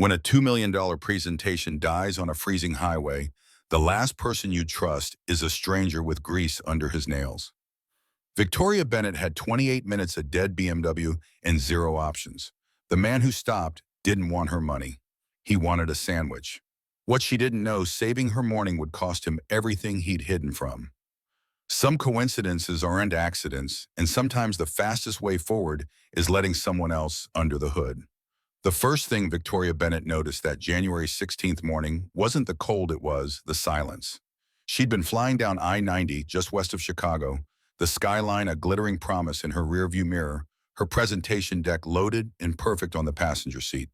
When a $2 million presentation dies on a freezing highway, the last person you trust is a stranger with grease under his nails. Victoria Bennett had 28 minutes of dead BMW and zero options. The man who stopped didn't want her money. He wanted a sandwich. What she didn't know, saving her morning would cost him everything he'd hidden from. Some coincidences aren't accidents, and sometimes the fastest way forward is letting someone else under the hood. The first thing Victoria Bennett noticed that January 16th morning wasn't the cold, it was the silence. She'd been flying down I-90 just west of Chicago, the skyline a glittering promise in her rearview mirror, her presentation deck loaded and perfect on the passenger seat.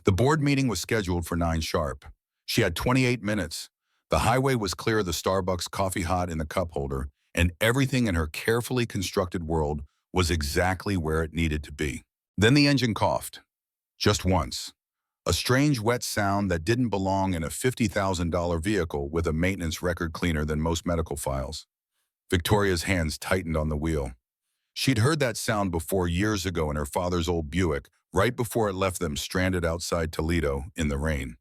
The board meeting was scheduled for 9 sharp. She had 28 minutes. The highway was clear of the Starbucks coffee hot in the cup holder, and everything in her carefully constructed world was exactly where it needed to be. Then the engine coughed. Just once. A strange wet sound that didn't belong in a $50,000 vehicle with a maintenance record cleaner than most medical files. Victoria's hands tightened on the wheel. She'd heard that sound before years ago in her father's old Buick, right before it left them stranded outside Toledo in the rain.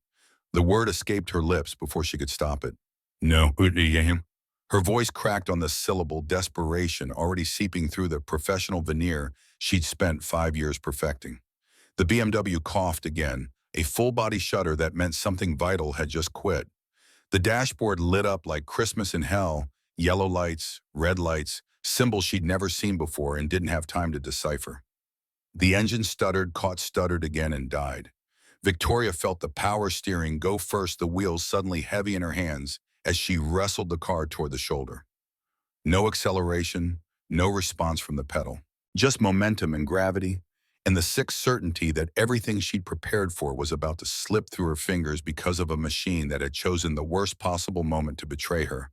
The word escaped her lips before she could stop it. No, her voice cracked on the syllable, desperation already seeping through the professional veneer she'd spent 5 years perfecting. The BMW coughed again, a full-body shudder that meant something vital had just quit. The dashboard lit up like Christmas in hell, yellow lights, red lights, symbols she'd never seen before and didn't have time to decipher. The engine stuttered, stuttered again, and died. Victoria felt the power steering go first, the wheels suddenly heavy in her hands as she wrestled the car toward the shoulder. No acceleration, no response from the pedal. Just momentum and gravity, and the sick certainty that everything she'd prepared for was about to slip through her fingers because of a machine that had chosen the worst possible moment to betray her.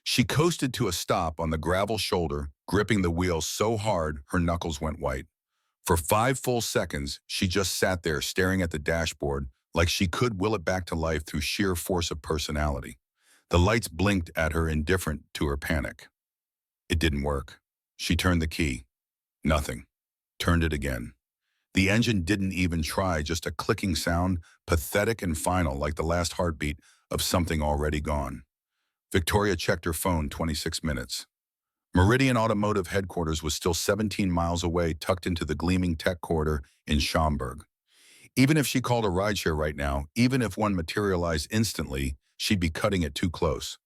She coasted to a stop on the gravel shoulder, gripping the wheel so hard her knuckles went white. For 5 full seconds, she just sat there staring at the dashboard like she could will it back to life through sheer force of personality. The lights blinked at her, indifferent to her panic. It didn't work. She turned the key. Nothing. Turned it again. The engine didn't even try, just a clicking sound, pathetic and final like the last heartbeat of something already gone. Victoria checked her phone 26 minutes. Meridian Automotive headquarters was still 17 miles away, tucked into the gleaming tech corridor in Schaumburg. Even if she called a rideshare right now, even if one materialized instantly, she'd be cutting it too close.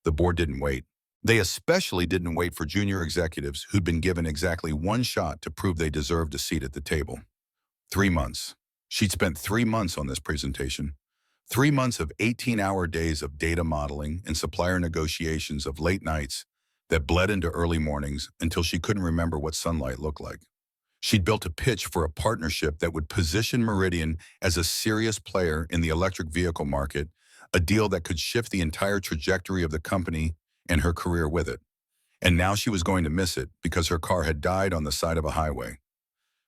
The board didn't wait. They especially didn't wait for junior executives who'd been given exactly 1 shot to prove they deserved a seat at the table. 3 months. She'd spent 3 months on this presentation. 3 months of 18-hour days of data modeling and supplier negotiations, of late nights that bled into early mornings until she couldn't remember what sunlight looked like. She'd built a pitch for a partnership that would position Meridian as a serious player in the electric vehicle market, a deal that could shift the entire trajectory of the company and her career with it. And now she was going to miss it because her car had died on the side of a highway.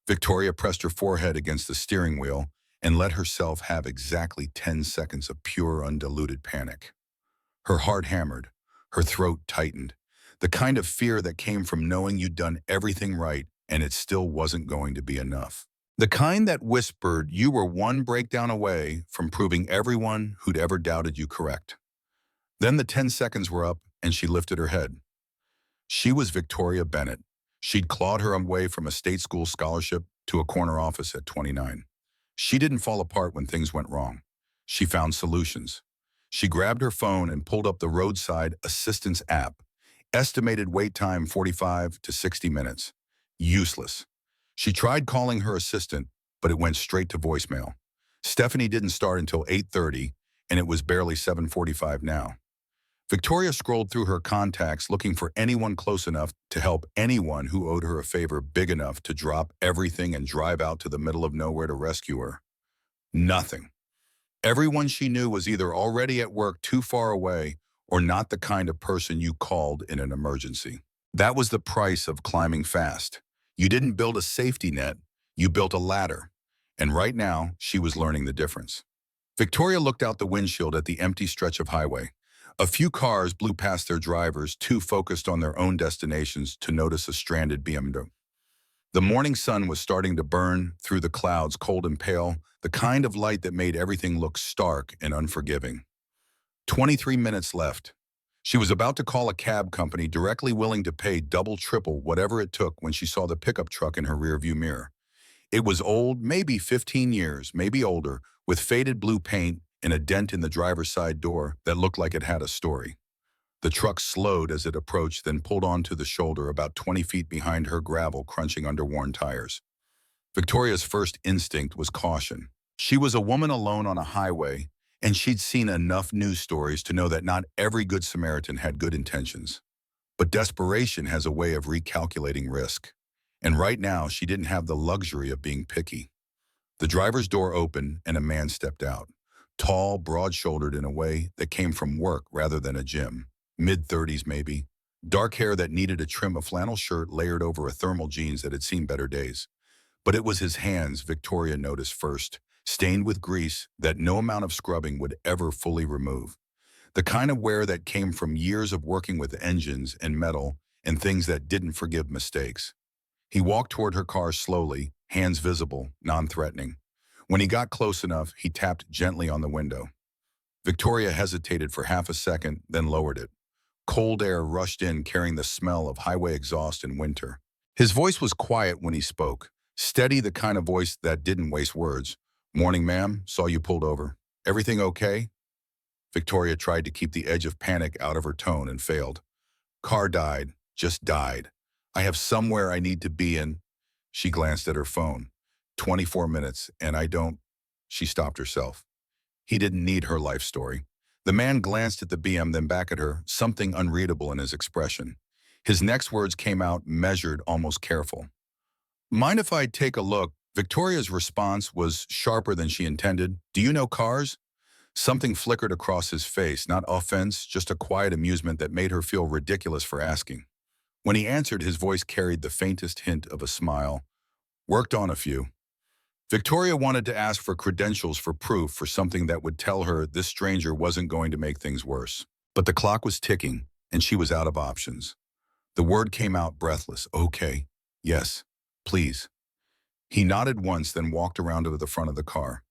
Victoria pressed her forehead against the steering wheel and let herself have exactly 10 seconds of pure, undiluted panic. Her heart hammered, her throat tightened, the kind of fear that came from knowing you'd done everything right and it still wasn't going to be enough. The kind that whispered you were one breakdown away from proving everyone who'd ever doubted you correct. Then the 10 seconds were up and she lifted her head. She was Victoria Bennett. She'd clawed her way from a state school scholarship to a corner office at 29. She didn't fall apart when things went wrong. She found solutions. She grabbed her phone and pulled up the roadside assistance app. Estimated wait time 45 to 60 minutes. Useless. She tried calling her assistant, but it went straight to voicemail. Stephanie didn't start until 8:30, and it was barely 7:45 now. Victoria scrolled through her contacts looking for anyone close enough to help, anyone who owed her a favor big enough to drop everything and drive out to the middle of nowhere to rescue her. Nothing. Everyone she knew was either already at work too far away or not the kind of person you called in an emergency. That was the price of climbing fast. You didn't build a safety net, you built a ladder. And right now, she was learning the difference. Victoria looked out the windshield at the empty stretch of highway. A few cars blew past their drivers, too focused on their own destinations to notice a stranded BMW. The morning sun was starting to burn through the clouds, cold and pale, the kind of light that made everything look stark and unforgiving. 23 minutes left. She was about to call a cab company directly willing to pay double, triple, whatever it took when she saw the pickup truck in her rearview mirror. It was old, maybe 15 years, maybe older, with faded blue paint and a dent in the driver's side door that looked like it had a story. The truck slowed as it approached, then pulled onto the shoulder about 20 feet behind her, gravel crunching under worn tires. Victoria's first instinct was caution. She was a woman alone on a highway, and she'd seen enough news stories to know that not every good Samaritan had good intentions. But desperation has a way of recalculating risk. And right now, she didn't have the luxury of being picky. The driver's door opened and a man stepped out. Tall, broad-shouldered in a way that came from work rather than a gym. Mid-30s maybe. Dark hair that needed a trim, a flannel shirt layered over a thermal jeans that had seen better days. But it was his hands Victoria noticed first, stained with grease that no amount of scrubbing would ever fully remove. The kind of wear that came from years of working with engines and metal and things that didn't forgive mistakes. He walked toward her car slowly, hands visible, non-threatening. When he got close enough, he tapped gently on the window. Victoria hesitated for half a second, then lowered it. Cold air rushed in, carrying the smell of highway exhaust in winter. His voice was quiet when he spoke, steady, the kind of voice that didn't waste words. "Morning, ma'am. Saw you pulled over. Everything okay?" Victoria tried to keep the edge of panic out of her tone and failed. "Car died. Just died. I have somewhere I need to be in." She glanced at her phone. 24 minutes, and I don't... She stopped herself. He didn't need her life story. The man glanced at the BM, then back at her, something unreadable in his expression. His next words came out measured, almost careful. "Mind if I take a look?" Victoria's response was sharper than she intended. "Do you know cars?" Something flickered across his face, not offense, just a quiet amusement that made her feel ridiculous for asking. When he answered, his voice carried the faintest hint of a smile. "Worked on a few." Victoria wanted to ask for credentials, for proof, for something that would tell her this stranger wasn't going to make things worse. But the clock was ticking, and she was out of options. The word came out breathless. "Okay. Yes. Please." He nodded once, then walked around to the front of the car.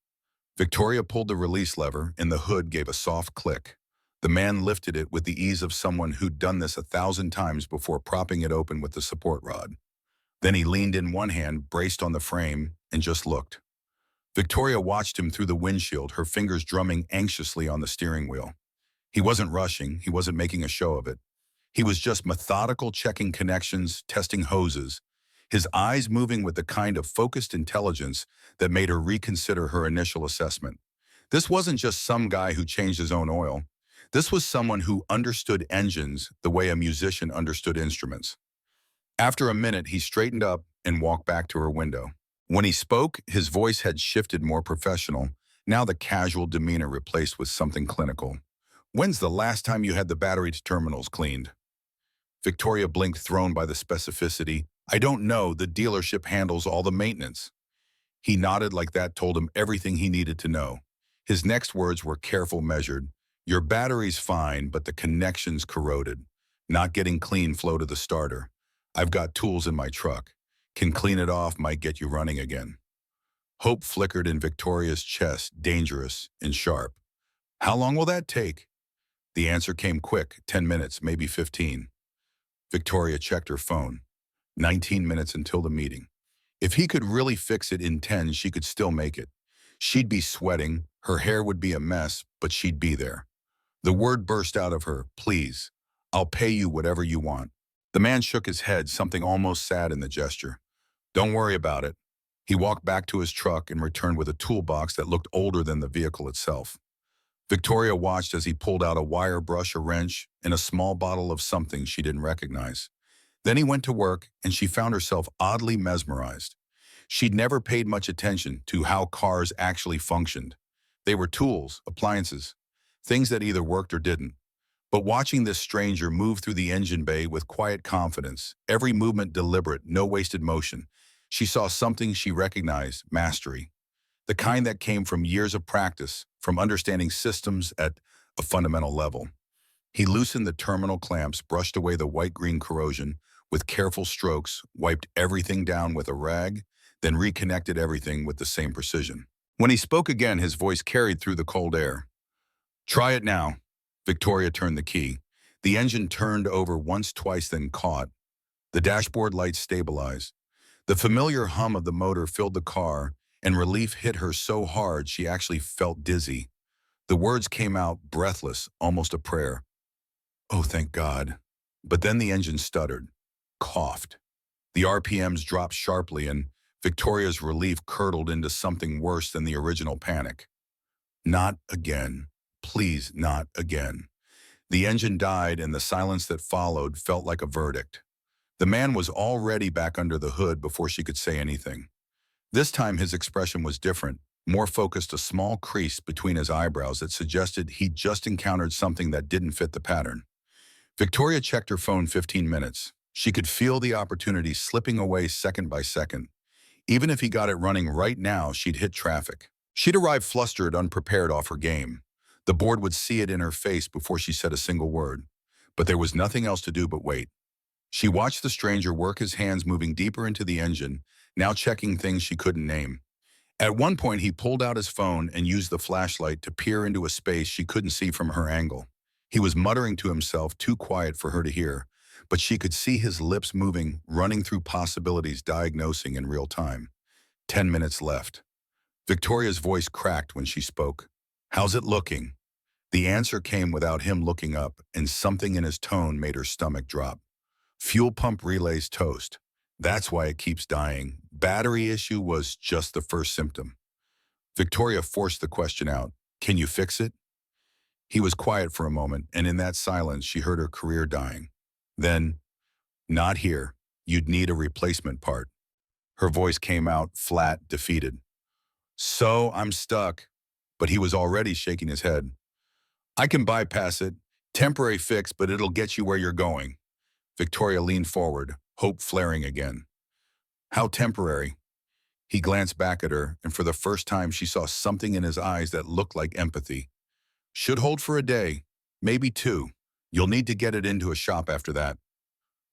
Victoria pulled the release lever, and the hood gave a soft click. The man lifted it with the ease of someone who'd done this 1,000 times before, propping it open with the support rod. Then he leaned in, one hand braced on the frame, and just looked. Victoria watched him through the windshield, her fingers drumming anxiously on the steering wheel. He wasn't rushing, he wasn't making a show of it. He was just methodical, checking connections, testing hoses, his eyes moving with the kind of focused intelligence that made her reconsider her initial assessment. This wasn't just some guy who changed his own oil. This was someone who understood engines the way a musician understood instruments. After a minute, he straightened up and walked back to her window. When he spoke, his voice had shifted, more professional, now the casual demeanor replaced with something clinical. "When's the last time you had the battery terminals cleaned?" Victoria blinked, thrown by the specificity. "I don't know. The dealership handles all the maintenance." He nodded like that told him everything he needed to know. His next words were careful, measured. "Your battery's fine, but the connection's corroded. Not getting clean flow to the starter. I've got tools in my truck. Can clean it off, might get you running again." Hope flickered in Victoria's chest, dangerous and sharp. "How long will that take?" The answer came quick, 10 minutes, maybe 15. Victoria checked her phone. 19 minutes until the meeting. If he could really fix it in 10, she could still make it. She'd be sweating, her hair would be a mess, but she'd be there. The word burst out of her, "Please, I'll pay you whatever you want." The man shook his head, something almost sad in the gesture. "Don't worry about it." He walked back to his truck and returned with a toolbox that looked older than the vehicle itself. Victoria watched as he pulled out a wire brush, a wrench, and a small bottle of something she didn't recognize. Then he went to work, and she found herself oddly mesmerized. She'd never paid much attention to how cars actually functioned. They were tools, appliances, things that either worked or didn't. But watching this stranger move through the engine bay with quiet confidence, every movement deliberate, no wasted motion, she saw something she recognized: mastery. The kind that came from years of practice, from understanding systems at a fundamental level. He loosened the terminal clamps, brushed away the white-green corrosion. with careful strokes, wiped everything down with a rag, then reconnected everything with the same precision. When he spoke again, his voice carried through the cold air. "Try it now." Victoria turned the key. The engine turned over once, twice, then caught. The dashboard lights stabilized. The familiar hum of the motor filled the car, and relief hit her so hard she actually felt dizzy. The words came out breathless, almost a prayer. "Oh, thank God." But then the engine stuttered, coughed. The RPMs dropped sharply, and Victoria's relief curdled into something worse than the original panic. Not again. Please, not again. The engine died, and the silence that followed felt like a verdict. The man was already back under the hood before she could say anything. This time his expression was different, more focused, a small crease between his eyebrows that suggested he'd just encountered something that didn't fit the pattern. Victoria checked her phone 15 minutes. She could feel the opportunity slipping away second by second. Even if he got it running right now, she'd hit traffic. She'd arrive flustered, unprepared, off her game. The board would see it in her face before she said a single word. But there was nothing else to do but wait. She watched the stranger work his hands, moving deeper into the engine, now checking things she couldn't name. At one point, he pulled out his phone and used the flashlight to peer into a space she couldn't see from her angle. He was muttering to himself, too quiet for her to hear, but she could see his lips moving, running through possibilities, diagnosing in real time. 10 minutes left. Victoria's voice cracked when she spoke. "How's it looking?" The answer came without him looking up, and something in his tone made her stomach drop. "Fuel pump relays toast. That's why it keeps dying. Battery issue was just the first symptom." Victoria forced the question out. "Can you fix it?" He was quiet for a moment, and in that silence she heard her career dying. Then, "Not here. You'd need a replacement part." Her voice came out flat, defeated. "So I'm stuck." But he was already shaking his head. "I can bypass it. Temporary fix, but it'll get you where you're going." Victoria leaned forward, hope flaring again. "How temporary?" He glanced back at her, and for the first time she saw something in his eyes that looked like empathy. "Should hold for a day, maybe two. You'll need to get it into a shop after that."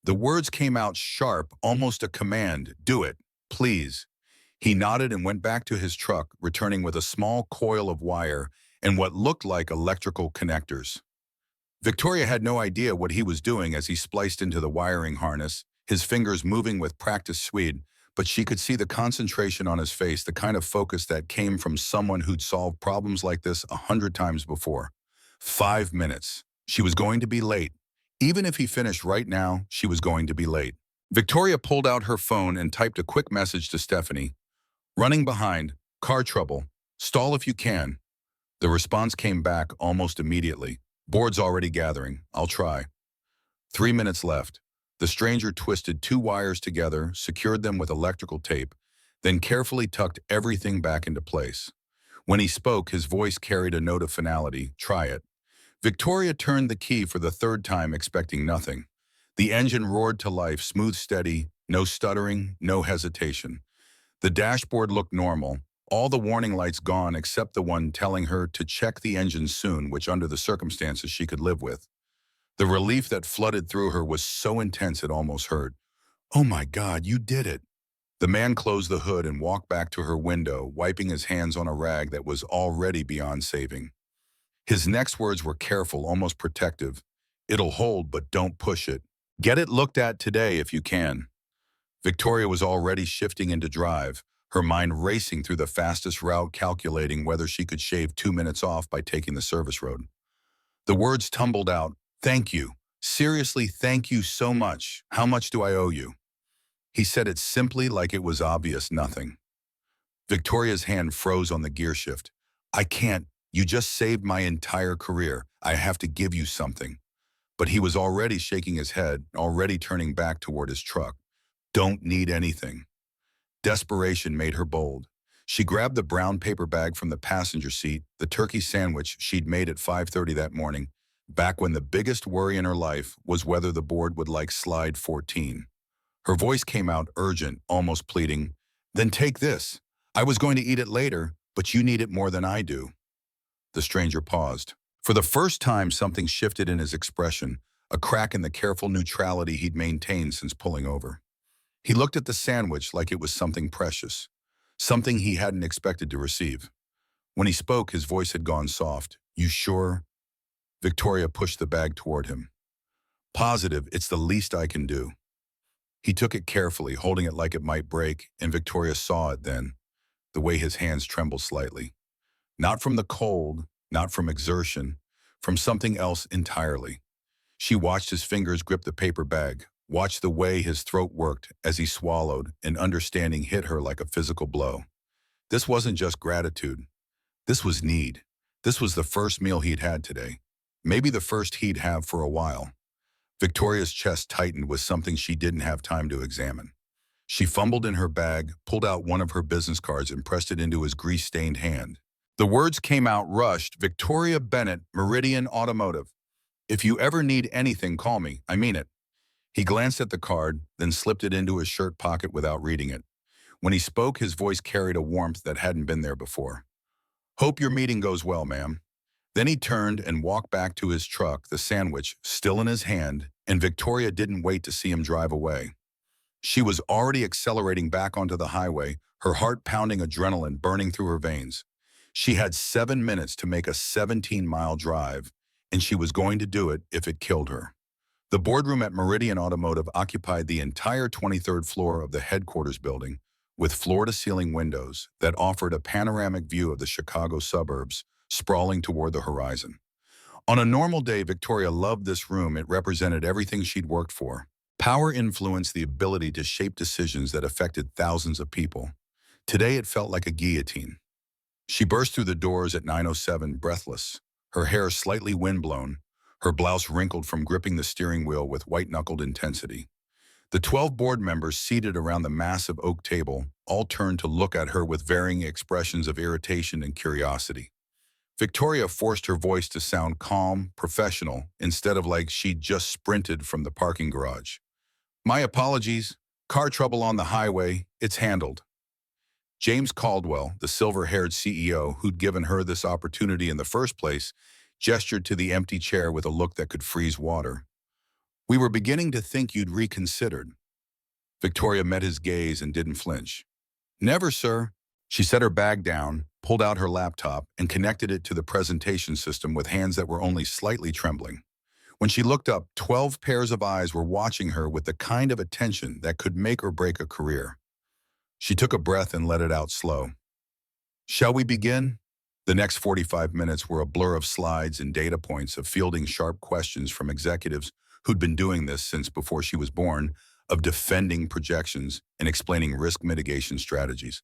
The words came out sharp, almost a command. "Do it, please." He nodded and went back to his truck, returning with a small coil of wire and what looked like electrical connectors. Victoria had no idea what he was doing as he spliced into the wiring harness, his fingers moving with practiced speed, but she could see the concentration on his face, the kind of focus that came from someone who'd solved problems like this 100 times before. 5 minutes. She was going to be late. Even if he finished right now, she was going to be late. Victoria pulled out her phone and typed a quick message to Stephanie. "Running behind. Car trouble. Stall if you can." The response came back almost immediately. "Board's already gathering. I'll try." 3 minutes left. The stranger twisted 2 wires together, secured them with electrical tape, then carefully tucked everything back into place. When he spoke, his voice carried a note of finality. "Try it." Victoria turned the key for the 3rd time, expecting nothing. The engine roared to life, smooth, steady, no stuttering, no hesitation. The dashboard looked normal, all the warning lights gone except the one telling her to check the engine soon, which under the circumstances she could live with. The relief that flooded through her was so intense it almost hurt. "Oh my God, you did it." The man closed the hood and walked back to her window, wiping his hands on a rag that was already beyond saving. His next words were careful, almost protective. "It'll hold, but don't push it. Get it looked at today if you can." Victoria was already shifting into drive, her mind racing through the fastest route, calculating whether she could shave 2 minutes off by taking the service road. The words tumbled out. "Thank you. Seriously, thank you so much. How much do I owe you?" He said it simply, like it was obvious nothing. Victoria's hand froze on the gear shift. "I can't. You just saved my entire career. I have to give you something." But he was already shaking his head, already turning back toward his truck. "Don't need anything." Desperation made her bold. She grabbed the brown paper bag from the passenger seat, the turkey sandwich she'd made at 5:30 that morning, back when the biggest worry in her life was whether the board would like slide 14. Her voice came out urgent, almost pleading. "Then take this. I was going to eat it later, but you need it more than I do." The stranger paused. For the first time, something shifted in his expression, a crack in the careful neutrality he'd maintained since pulling over. He looked at the sandwich like it was something precious, something he hadn't expected to receive. When he spoke, his voice had gone soft. "You sure?" Victoria pushed the bag toward him. "Positive, it's the least I can do." He took it carefully, holding it like it might break, and Victoria saw it then, the way his hands trembled slightly. Not from the cold, not from exertion, from something else entirely. She watched his fingers grip the paper bag, watched the way his throat worked as he swallowed, and understanding hit her like a physical blow. This wasn't just gratitude. This was need. This was the first meal he'd had today. Maybe the first he'd have for a while. Victoria's chest tightened with something she didn't have time to examine. She fumbled in her bag, pulled out one of her business cards and pressed it into his grease-stained hand. The words came out rushed: "Victoria Bennett, Meridian Automotive. If you ever need anything, call me. I mean it." He glanced at the card, then slipped it into his shirt pocket without reading it. When he spoke, his voice carried a warmth that hadn't been there before. "Hope your meeting goes well, ma'am." Then he turned and walked back to his truck, the sandwich still in his hand, and Victoria didn't wait to see him drive away. She was already accelerating back onto the highway, her heart pounding, adrenaline burning through her veins. She had 7 minutes to make a 17-mile drive, and she was going to do it if it killed her. The boardroom at Meridian Automotive occupied the entire 23rd floor of the headquarters building, with floor-to-ceiling windows that offered a panoramic view of the Chicago suburbs sprawling toward the horizon. On a normal day, Victoria loved this room. It represented everything she'd worked for. Power, influence, the ability to shape decisions that affected thousands of people. Today, it felt like a guillotine. She burst through the doors at 9:07, breathless, her hair slightly windblown, her blouse wrinkled from gripping the steering wheel with white-knuckled intensity. The 12 board members seated around the massive oak table all turned to look at her with varying expressions of irritation and curiosity. Victoria forced her voice to sound calm, professional, instead of like she'd just sprinted from the parking garage. "My apologies. Car trouble on the highway. It's handled." James Caldwell, the silver-haired CEO who'd given her this opportunity in the first place, gestured to the empty chair with a look that could freeze water. "We were beginning to think you'd reconsidered." Victoria met his gaze and didn't flinch. "Never, sir." She set her bag down, pulled out her laptop, and connected it to the presentation system with hands that were only slightly trembling. When she looked up, 12 pairs of eyes were watching her with the kind of attention that could make or break a career. She took a breath and let it out slow. "Shall we begin?" The next 45 minutes were a blur of slides and data points, of fielding sharp questions from executives who'd been doing this since before she was born, of defending projections and explaining risk mitigation strategies.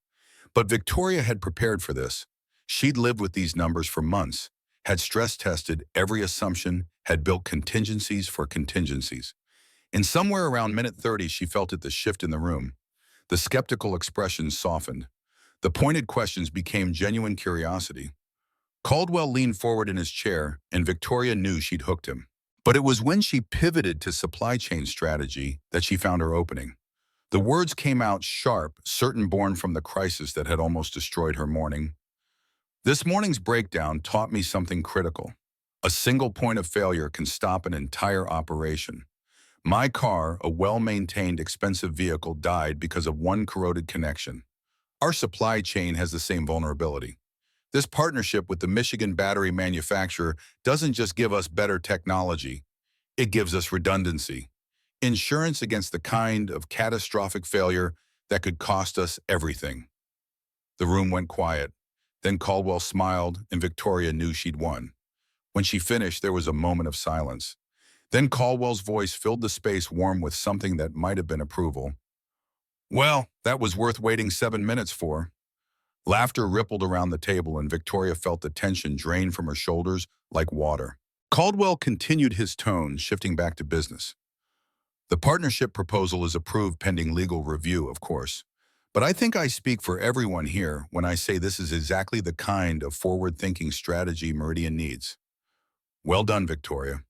But Victoria had prepared for this. She'd lived with these numbers for months, had stress-tested every assumption, had built contingencies for contingencies. And somewhere around minute 30, she felt it, the shift in the room. The skeptical expressions softened. The pointed questions became genuine curiosity. Caldwell leaned forward in his chair, and Victoria knew she'd hooked him. But it was when she pivoted to supply chain strategy that she found her opening. The words came out sharp, certain, born from the crisis that had almost destroyed her morning. "This morning's breakdown taught me something critical. A single point of failure can stop an entire operation. My car, a well-maintained, expensive vehicle, died because of one corroded connection. Our supply chain has the same vulnerability. This partnership with the Michigan battery manufacturer doesn't just give us better technology, it gives us redundancy. Insurance against the kind of catastrophic failure that could cost us everything." The room went quiet. Then Caldwell smiled, and Victoria knew she'd won. When she finished, there was a moment of silence. Then Caldwell's voice filled the space, warm with something that might have been approval. "Well, that was worth waiting 7 minutes for." Laughter rippled around the table, and Victoria felt the tension drain from her shoulders like water. Caldwell continued his tone, shifting back to business. "The partnership proposal is approved pending legal review, of course. But I think I speak for everyone here when I say this is exactly the kind of forward-thinking strategy Meridian needs." "Well done, Victoria."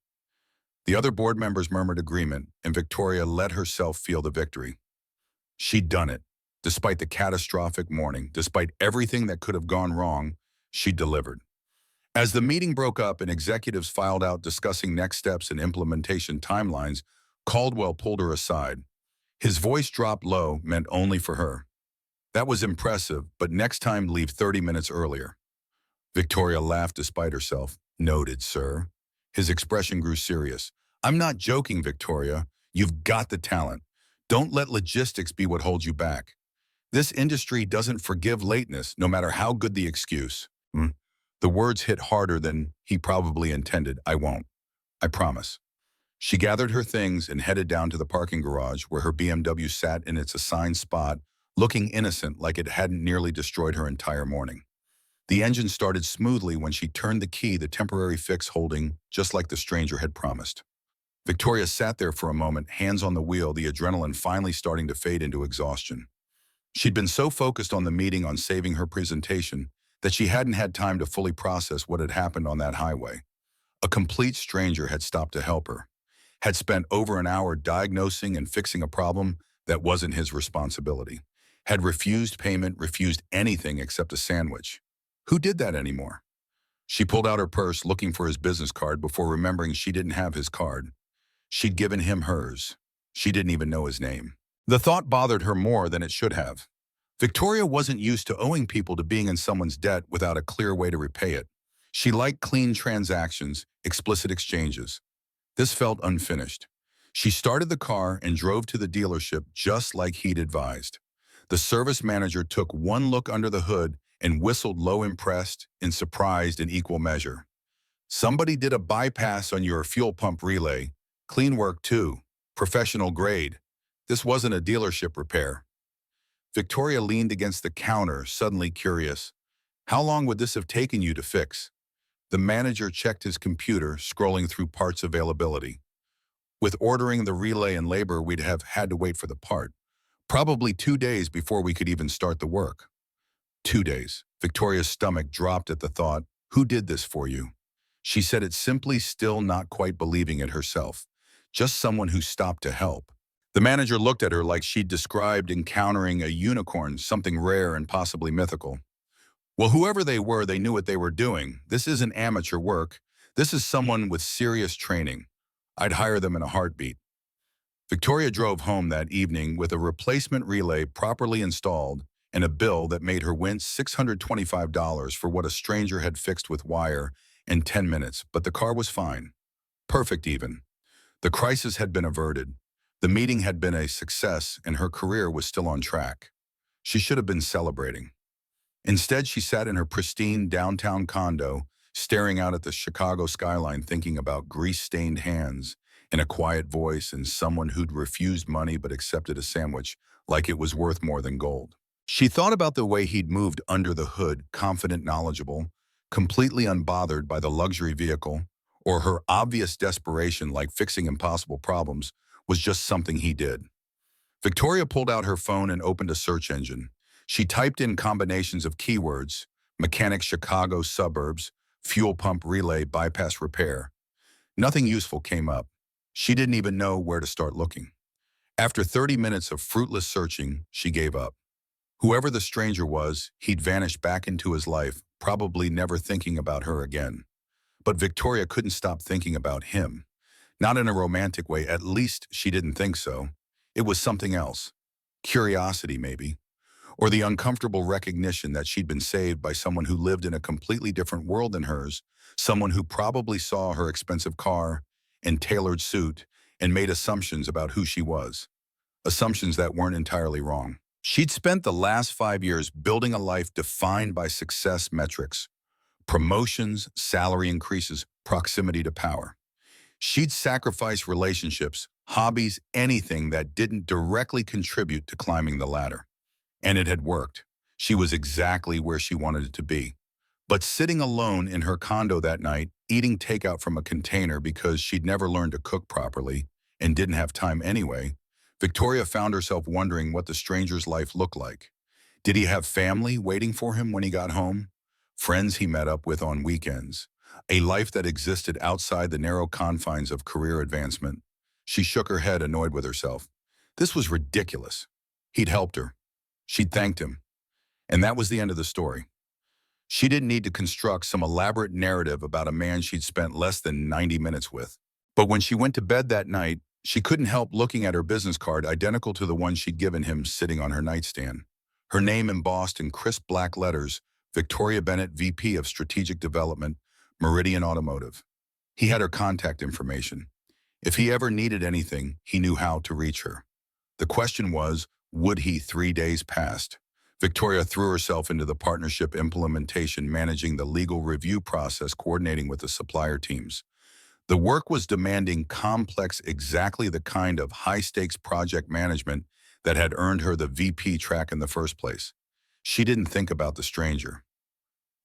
The other board members murmured agreement, and Victoria let herself feel the victory. She'd done it. Despite the catastrophic morning, despite everything that could have gone wrong, she delivered. As the meeting broke up and executives filed out discussing next steps and implementation timelines, Caldwell pulled her aside. His voice dropped low, meant only for her. That was impressive, but next time leave 30 minutes earlier. Victoria laughed despite herself. Noted, sir. His expression grew serious. I'm not joking, Victoria. You've got the talent. Don't let logistics be what holds you back. This industry doesn't forgive lateness, no matter how good the excuse. The words hit harder than he probably intended. I won't. I promise. She gathered her things and headed down to the parking garage where her BMW sat in its assigned spot, looking innocent like it hadn't nearly destroyed her entire morning. The engine started smoothly when she turned the key, the temporary fix holding, just like the stranger had promised. Victoria sat there for a moment, hands on the wheel, the adrenaline finally starting to fade into exhaustion. She'd been so focused on the meeting, on saving her presentation, that she hadn't had time to fully process what had happened on that highway. A complete stranger had stopped to help her, had spent over an hour diagnosing and fixing a problem that wasn't his responsibility, had refused payment, refused anything except a sandwich. Who did that anymore? She pulled out her purse looking for his business card before remembering she didn't have his card. She'd given him hers. She didn't even know his name. The thought bothered her more than it should have. Victoria wasn't used to owing people, to being in someone's debt without a clear way to repay it. She liked clean transactions, explicit exchanges. This felt unfinished. She started the car and drove to the dealership just like he'd advised. The service manager took one look under the hood and whistled low, impressed and surprised in equal measure. Somebody did a bypass on your fuel pump relay. Clean work too. Professional grade. This wasn't a dealership repair. Victoria leaned against the counter, suddenly curious. How long would this have taken you to fix? The manager checked his computer, scrolling through parts availability. With ordering the relay and labor, we'd have had to wait for the part. Probably 2 days before we could even start the work. 2 days. Victoria's stomach dropped at the thought. Who did this for you? She said it simply, still not quite believing it herself. Just someone who stopped to help. The manager looked at her like she'd described encountering a unicorn, something rare and possibly mythical. Well, whoever they were, they knew what they were doing. This isn't amateur work. This is someone with serious training. I'd hire them in a heartbeat. Victoria drove home that evening with a replacement relay properly installed and a bill that made her wince $625 for what a stranger had fixed with wire in 10 minutes, but the car was fine. Perfect even. The crisis had been averted. The meeting had been a success and her career was still on track. She should have been celebrating. Instead, she sat in her pristine downtown condo, staring out at the Chicago skyline, thinking about grease-stained hands and a quiet voice and someone who'd refused money but accepted a sandwich like it was worth more than gold. She thought about the way he'd moved under the hood, confident, knowledgeable, completely unbothered by the luxury vehicle, or her obvious desperation, like fixing impossible problems, was just something he did. Victoria pulled out her phone and opened a search engine. She typed in combinations of keywords: mechanic, Chicago suburbs, fuel pump relay, bypass repair. Nothing useful came up. She didn't even know where to start looking. After 30 minutes of fruitless searching, she gave up. Whoever the stranger was, he'd vanished back into his life, probably never thinking about her again. But Victoria couldn't stop thinking about him. Not in a romantic way, at least she didn't think so. It was something else. Curiosity, maybe. Or the uncomfortable recognition that she'd been saved by someone who lived in a completely different world than hers, someone who probably saw her expensive car and tailored suit and made assumptions about who she was. Assumptions that weren't entirely wrong. She'd spent the last 5 years building a life defined by success metrics: promotions, salary increases, proximity to power. She'd sacrificed relationships, hobbies, anything that didn't directly contribute to climbing the ladder. And it had worked. She was exactly where she wanted it to be. But sitting alone in her condo that night, eating takeout from a container because she'd never learned to cook properly and didn't have time anyway, Victoria found herself wondering what the stranger's life looked like. Did he have family waiting for him when he got home? Friends he met up with on weekends? A life that existed outside the narrow confines of career advancement? She shook her head, annoyed with herself. This was ridiculous. He'd helped her. She'd thanked him. And that was the end of the story. She didn't need to construct some elaborate narrative about a man she'd spent less than 90 minutes with. But when she went to bed that night, she couldn't help looking at her business card identical to the one she'd given him sitting on her nightstand. Her name embossed in crisp black letters, Victoria Bennett, VP of Strategic Development, Meridian Automotive. He had her contact information. If he ever needed anything, he knew how to reach her. The question was, would he? 3 days passed. Victoria threw herself into the partnership implementation, managing the legal review process, coordinating with the supplier teams. The work was demanding, complex, exactly the kind of high-stakes project management that had earned her the VP track in the first place. She didn't think about the stranger.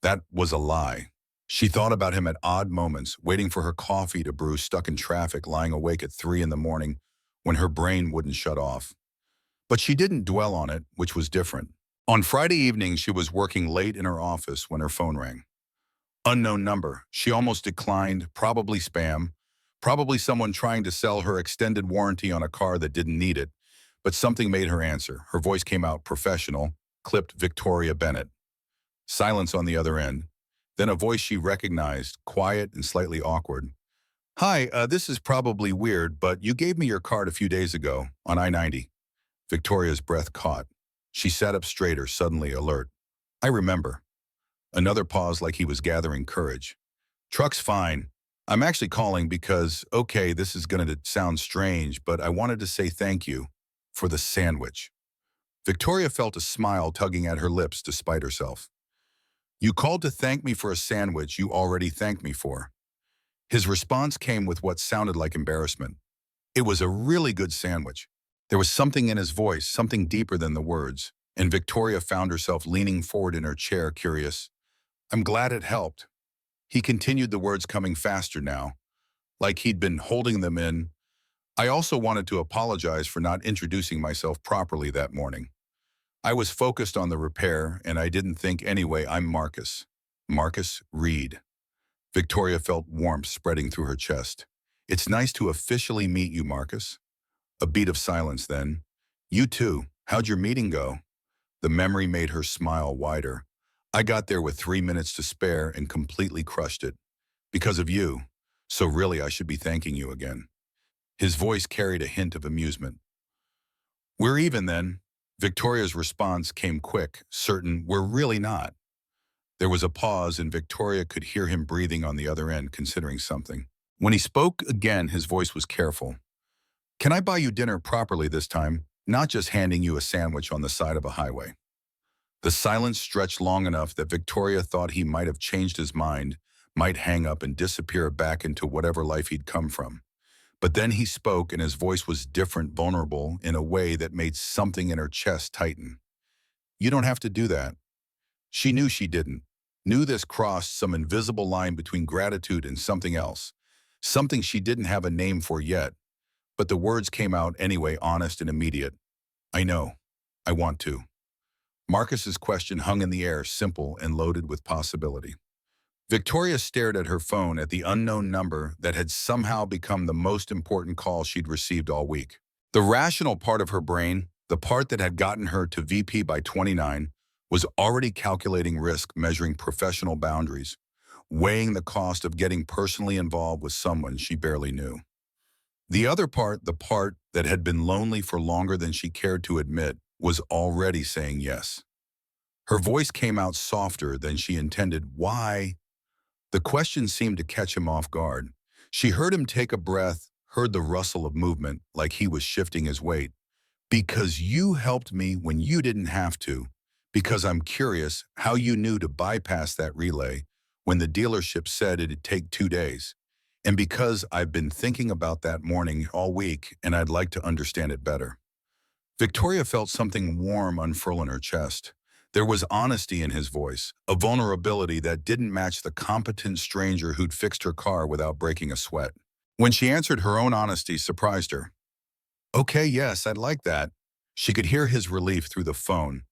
That was a lie. She thought about him at odd moments, waiting for her coffee to brew, stuck in traffic, lying awake at 3 in the morning when her brain wouldn't shut off. But she didn't dwell on it, which was different. On Friday evening, she was working late in her office when her phone rang. Unknown number. She almost declined, probably spam, probably someone trying to sell her extended warranty on a car that didn't need it. But something made her answer. Her voice came out professional, clipped Victoria Bennett. Silence on the other end. Then a voice she recognized, quiet and slightly awkward. Hi, this is probably weird, but you gave me your card a few days ago on I-90. Victoria's breath caught. She sat up straighter, suddenly alert. I remember. Another pause, like he was gathering courage. Truck's fine. I'm actually calling because, okay, this is going to sound strange, but I wanted to say thank you for the sandwich. Victoria felt a smile tugging at her lips despite herself. You called to thank me for a sandwich you already thanked me for. His response came with what sounded like embarrassment. It was a really good sandwich. There was something in his voice, something deeper than the words, and Victoria found herself leaning forward in her chair, curious. I'm glad it helped. He continued, the words coming faster now, like he'd been holding them in. I also wanted to apologize for not introducing myself properly that morning. I was focused on the repair, and I didn't think anyway. I'm Marcus. Marcus Reed. Victoria felt warmth spreading through her chest. It's nice to officially meet you, Marcus. A beat of silence then. You too. How'd your meeting go? The memory made her smile wider. I got there with 3 minutes to spare and completely crushed it. Because of you. So really I should be thanking you again. His voice carried a hint of amusement. We're even then. Victoria's response came quick, certain. We're really not. There was a pause, and Victoria could hear him breathing on the other end, considering something. When he spoke again, his voice was careful. Can I buy you dinner properly this time, not just handing you a sandwich on the side of a highway? The silence stretched long enough that Victoria thought he might have changed his mind, might hang up and disappear back into whatever life he'd come from. But then he spoke, and his voice was different, vulnerable, in a way that made something in her chest tighten. You don't have to do that. She knew she didn't. Knew this crossed some invisible line between gratitude and something else. Something she didn't have a name for yet. But the words came out anyway, honest and immediate. I know. I want to. Marcus's question hung in the air, simple and loaded with possibility. Victoria stared at her phone, at the unknown number that had somehow become the most important call she'd received all week. The rational part of her brain, the part that had gotten her to VP by 29, was already calculating risk, measuring professional boundaries, weighing the cost of getting personally involved with someone she barely knew. The other part, the part that had been lonely for longer than she cared to admit, was already saying yes. Her voice came out softer than she intended. Why? The question seemed to catch him off guard. She heard him take a breath, heard the rustle of movement, like he was shifting his weight. Because you helped me when you didn't have to. Because I'm curious how you knew to bypass that relay when the dealership said it'd take 2 days. And because I've been thinking about that morning all week, and I'd like to understand it better. Victoria felt something warm unfurl in her chest. There was honesty in his voice, a vulnerability that didn't match the competent stranger who'd fixed her car without breaking a sweat. When she answered, her own honesty surprised her. Okay, yes, I'd like that. She could hear his relief through the phone.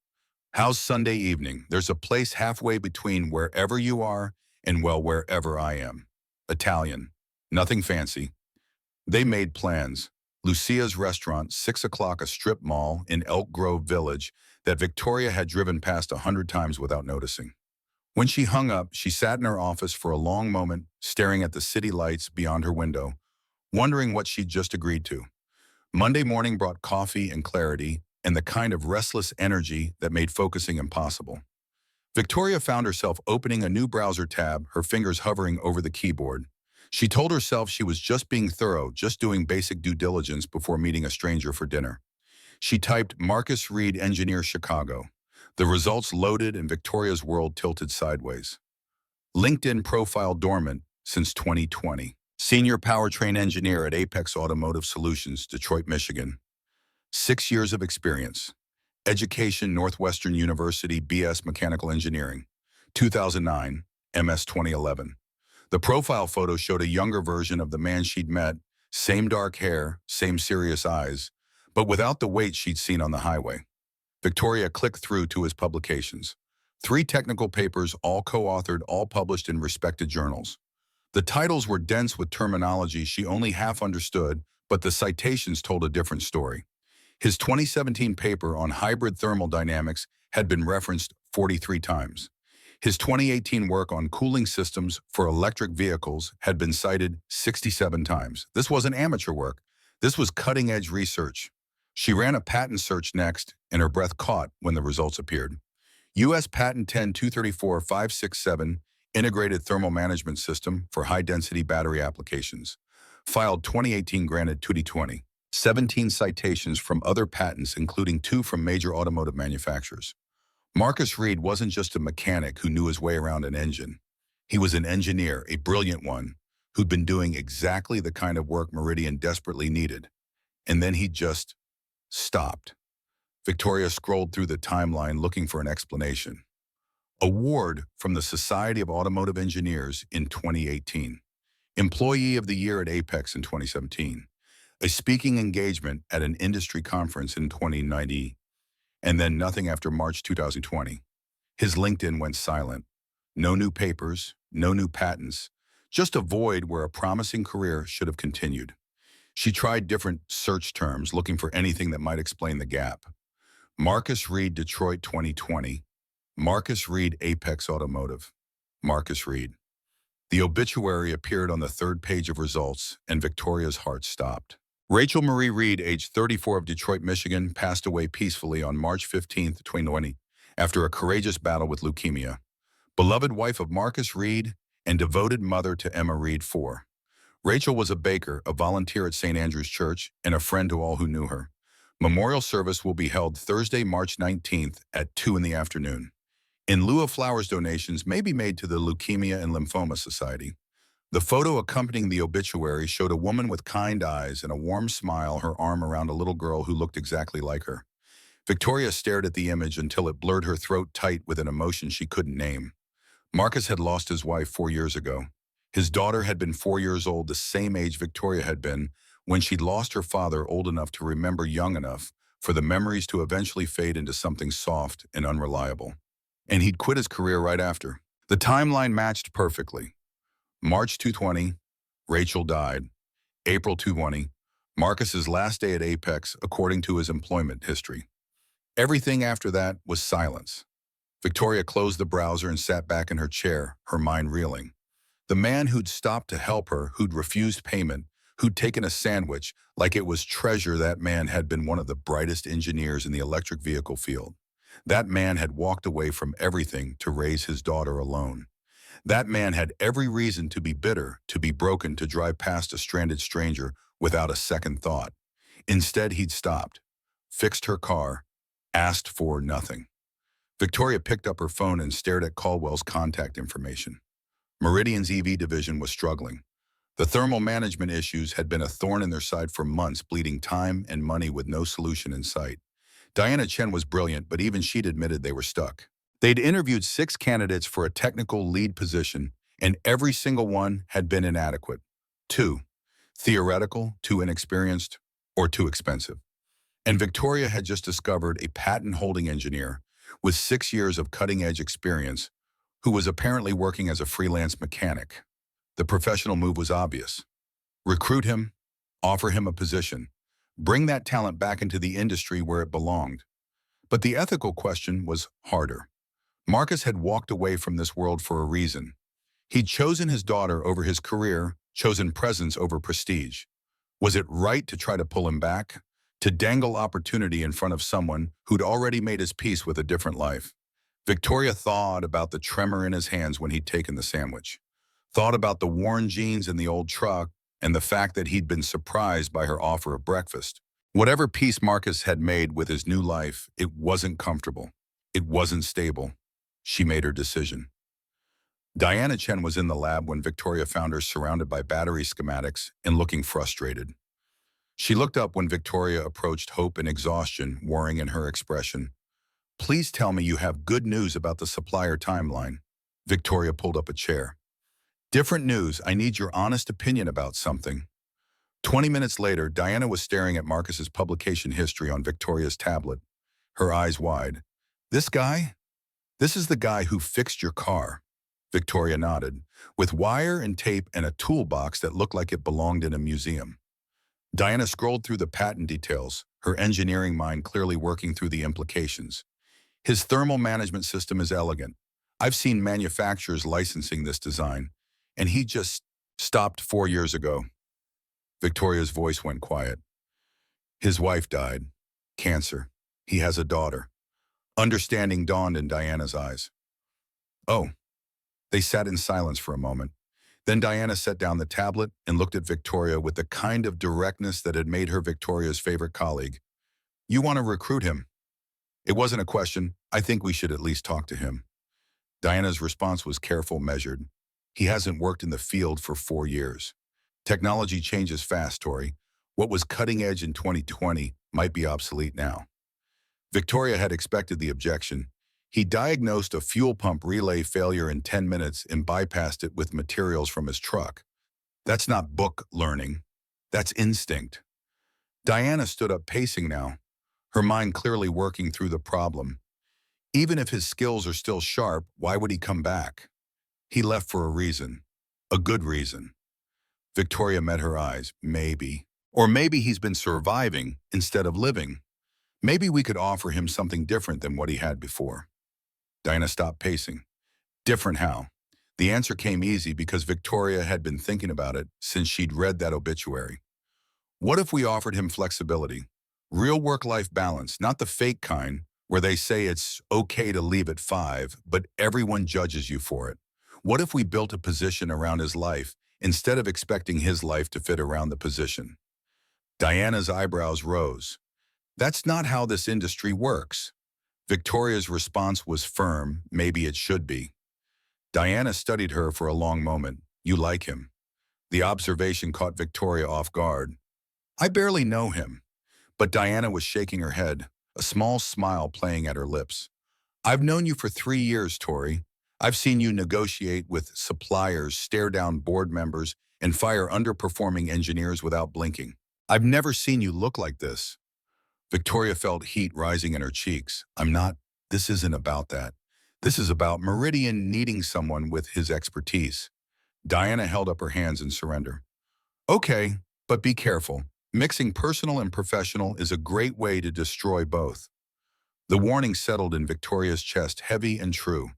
How's Sunday evening? There's a place halfway between wherever you are and, well, wherever I am. Italian. Nothing fancy. They made plans. Lucia's restaurant, 6 o'clock, a strip mall in Elk Grove Village that Victoria had driven past 100 times without noticing. When she hung up, she sat in her office for a long moment, staring at the city lights beyond her window, wondering what she'd just agreed to. Monday morning brought coffee and clarity and the kind of restless energy that made focusing impossible. Victoria found herself opening a new browser tab, her fingers hovering over the keyboard. She told herself she was just being thorough, just doing basic due diligence before meeting a stranger for dinner. She typed Marcus Reed, Engineer, Chicago. The results loaded and Victoria's world tilted sideways. LinkedIn profile dormant since 2020. Senior powertrain engineer at Apex Automotive Solutions, Detroit, Michigan. 6 years of experience. Education, Northwestern University, BS Mechanical Engineering. 2009, MS 2011. The profile photo showed a younger version of the man she'd met, same dark hair, same serious eyes, but without the weight she'd seen on the highway. Victoria clicked through to his publications. 3 technical papers, all co-authored, all published in respected journals. The titles were dense with terminology she only half understood, but the citations told a different story. His 2017 paper on hybrid thermal dynamics had been referenced 43 times. His 2018 work on cooling systems for electric vehicles had been cited 67 times. This wasn't amateur work. This was cutting-edge research. She ran a patent search next, and her breath caught when the results appeared. U.S. Patent 10-234-567, Integrated Thermal Management System for High-Density Battery Applications. Filed 2018, granted 2020. 17 citations from other patents, including 2 from major automotive manufacturers. Marcus Reed wasn't just a mechanic who knew his way around an engine. He was an engineer, a brilliant one, who'd been doing exactly the kind of work Meridian desperately needed. And then he just stopped. Victoria scrolled through the timeline looking for an explanation. Award from the Society of Automotive Engineers in 2018. Employee of the Year at Apex in 2017. A speaking engagement at an industry conference in 2019. And then nothing after March 2020. His LinkedIn went silent. No new papers, no new patents, just a void where a promising career should have continued. She tried different search terms, looking for anything that might explain the gap. Marcus Reed, Detroit 2020. Marcus Reed, Apex Automotive. Marcus Reed. The obituary appeared on the 3rd page of results, and Victoria's heart stopped. Rachel Marie Reed, age 34, of Detroit, Michigan, passed away peacefully on March 15, 2020, after a courageous battle with leukemia. Beloved wife of Marcus Reed and devoted mother to Emma Reed IV. Rachel was a baker, a volunteer at St. Andrew's Church, and a friend to all who knew her. Memorial service will be held Thursday, March 19th at 2 in the afternoon. In lieu of flowers, donations may be made to the Leukemia and Lymphoma Society. The photo accompanying the obituary showed a woman with kind eyes and a warm smile, her arm around a little girl who looked exactly like her. Victoria stared at the image until it blurred her throat tight with an emotion she couldn't name. Marcus had lost his wife 4 years ago. His daughter had been 4 years old, the same age Victoria had been, when she'd lost her father, old enough to remember, young enough for the memories to eventually fade into something soft and unreliable. And he'd quit his career right after. The timeline matched perfectly. March 2020, Rachel died. April 2020, Marcus's last day at Apex according to his employment history. Everything after that was silence. Victoria closed the browser and sat back in her chair, her mind reeling. The man who'd stopped to help her, who'd refused payment, who'd taken a sandwich like it was treasure, that man had been one of the brightest engineers in the electric vehicle field. That man had walked away from everything to raise his daughter alone. That man had every reason to be bitter, to be broken, to drive past a stranded stranger without a second thought. Instead, he'd stopped, fixed her car, asked for nothing. Victoria picked up her phone and stared at Caldwell's contact information. Meridian's EV division was struggling. The thermal management issues had been a thorn in their side for months, bleeding time and money with no solution in sight. Diana Chen was brilliant, but even she'd admitted they were stuck. They'd interviewed 6 candidates for a technical lead position, and every single one had been inadequate. 2, theoretical, too inexperienced, or too expensive. And Victoria had just discovered a patent-holding engineer with 6 years of cutting-edge experience who was apparently working as a freelance mechanic. The professional move was obvious. Recruit him, offer him a position, bring that talent back into the industry where it belonged. But the ethical question was harder. Marcus had walked away from this world for a reason. He'd chosen his daughter over his career, chosen presence over prestige. Was it right to try to pull him back? To dangle opportunity in front of someone who'd already made his peace with a different life? Victoria thought about the tremor in his hands when he'd taken the sandwich. Thought about the worn jeans in the old truck and the fact that he'd been surprised by her offer of breakfast. Whatever peace Marcus had made with his new life, it wasn't comfortable. It wasn't stable. She made her decision. Diana Chen was in the lab when Victoria found her surrounded by battery schematics and looking frustrated. She looked up when Victoria approached, hope and exhaustion warring in her expression. "Please tell me you have good news about the supplier timeline." Victoria pulled up a chair. "Different news. I need your honest opinion about something." 20 minutes later, Diana was staring at Marcus's publication history on Victoria's tablet, her eyes wide. "This guy? This is the guy who fixed your car." Victoria nodded, with wire and tape and a toolbox that looked like it belonged in a museum. Diana scrolled through the patent details, her engineering mind clearly working through the implications. "His thermal management system is elegant. I've seen manufacturers licensing this design, and he just stopped 4 years ago." Victoria's voice went quiet. "His wife died. Cancer. He has a daughter." Understanding dawned in Diana's eyes. "Oh." They sat in silence for a moment. Then Diana set down the tablet and looked at Victoria with the kind of directness that had made her Victoria's favorite colleague. "You want to recruit him?" It wasn't a question. "I think we should at least talk to him." Diana's response was careful, measured. "He hasn't worked in the field for 4 years. Technology changes fast, Tori. What was cutting edge in 2020 might be obsolete now." Victoria had expected the objection. He diagnosed a fuel pump relay failure in 10 minutes and bypassed it with materials from his truck. That's not book learning. That's instinct. Diana stood up, pacing now, her mind clearly working through the problem. Even if his skills are still sharp, why would he come back? He left for a reason. A good reason. Victoria met her eyes. Maybe. Or maybe he's been surviving instead of living. Maybe we could offer him something different than what he had before. Diana stopped pacing. Different how? The answer came easy because Victoria had been thinking about it since she'd read that obituary. What if we offered him flexibility? Real work-life balance, not the fake kind where they say it's okay to leave at 5, but everyone judges you for it. What if we built a position around his life instead of expecting his life to fit around the position? Diana's eyebrows rose. That's not how this industry works. Victoria's response was firm. Maybe it should be. Diana studied her for a long moment. You like him? The observation caught Victoria off guard. I barely know him. But Diana was shaking her head, a small smile playing at her lips. I've known you for 3 years, Tori. I've seen you negotiate with suppliers, stare down board members, and fire underperforming engineers without blinking. I've never seen you look like this. Victoria felt heat rising in her cheeks. This isn't about that. This is about Meridian needing someone with his expertise. Diana held up her hands in surrender. Okay, but be careful. Mixing personal and professional is a great way to destroy both. The warning settled in Victoria's chest, heavy and true.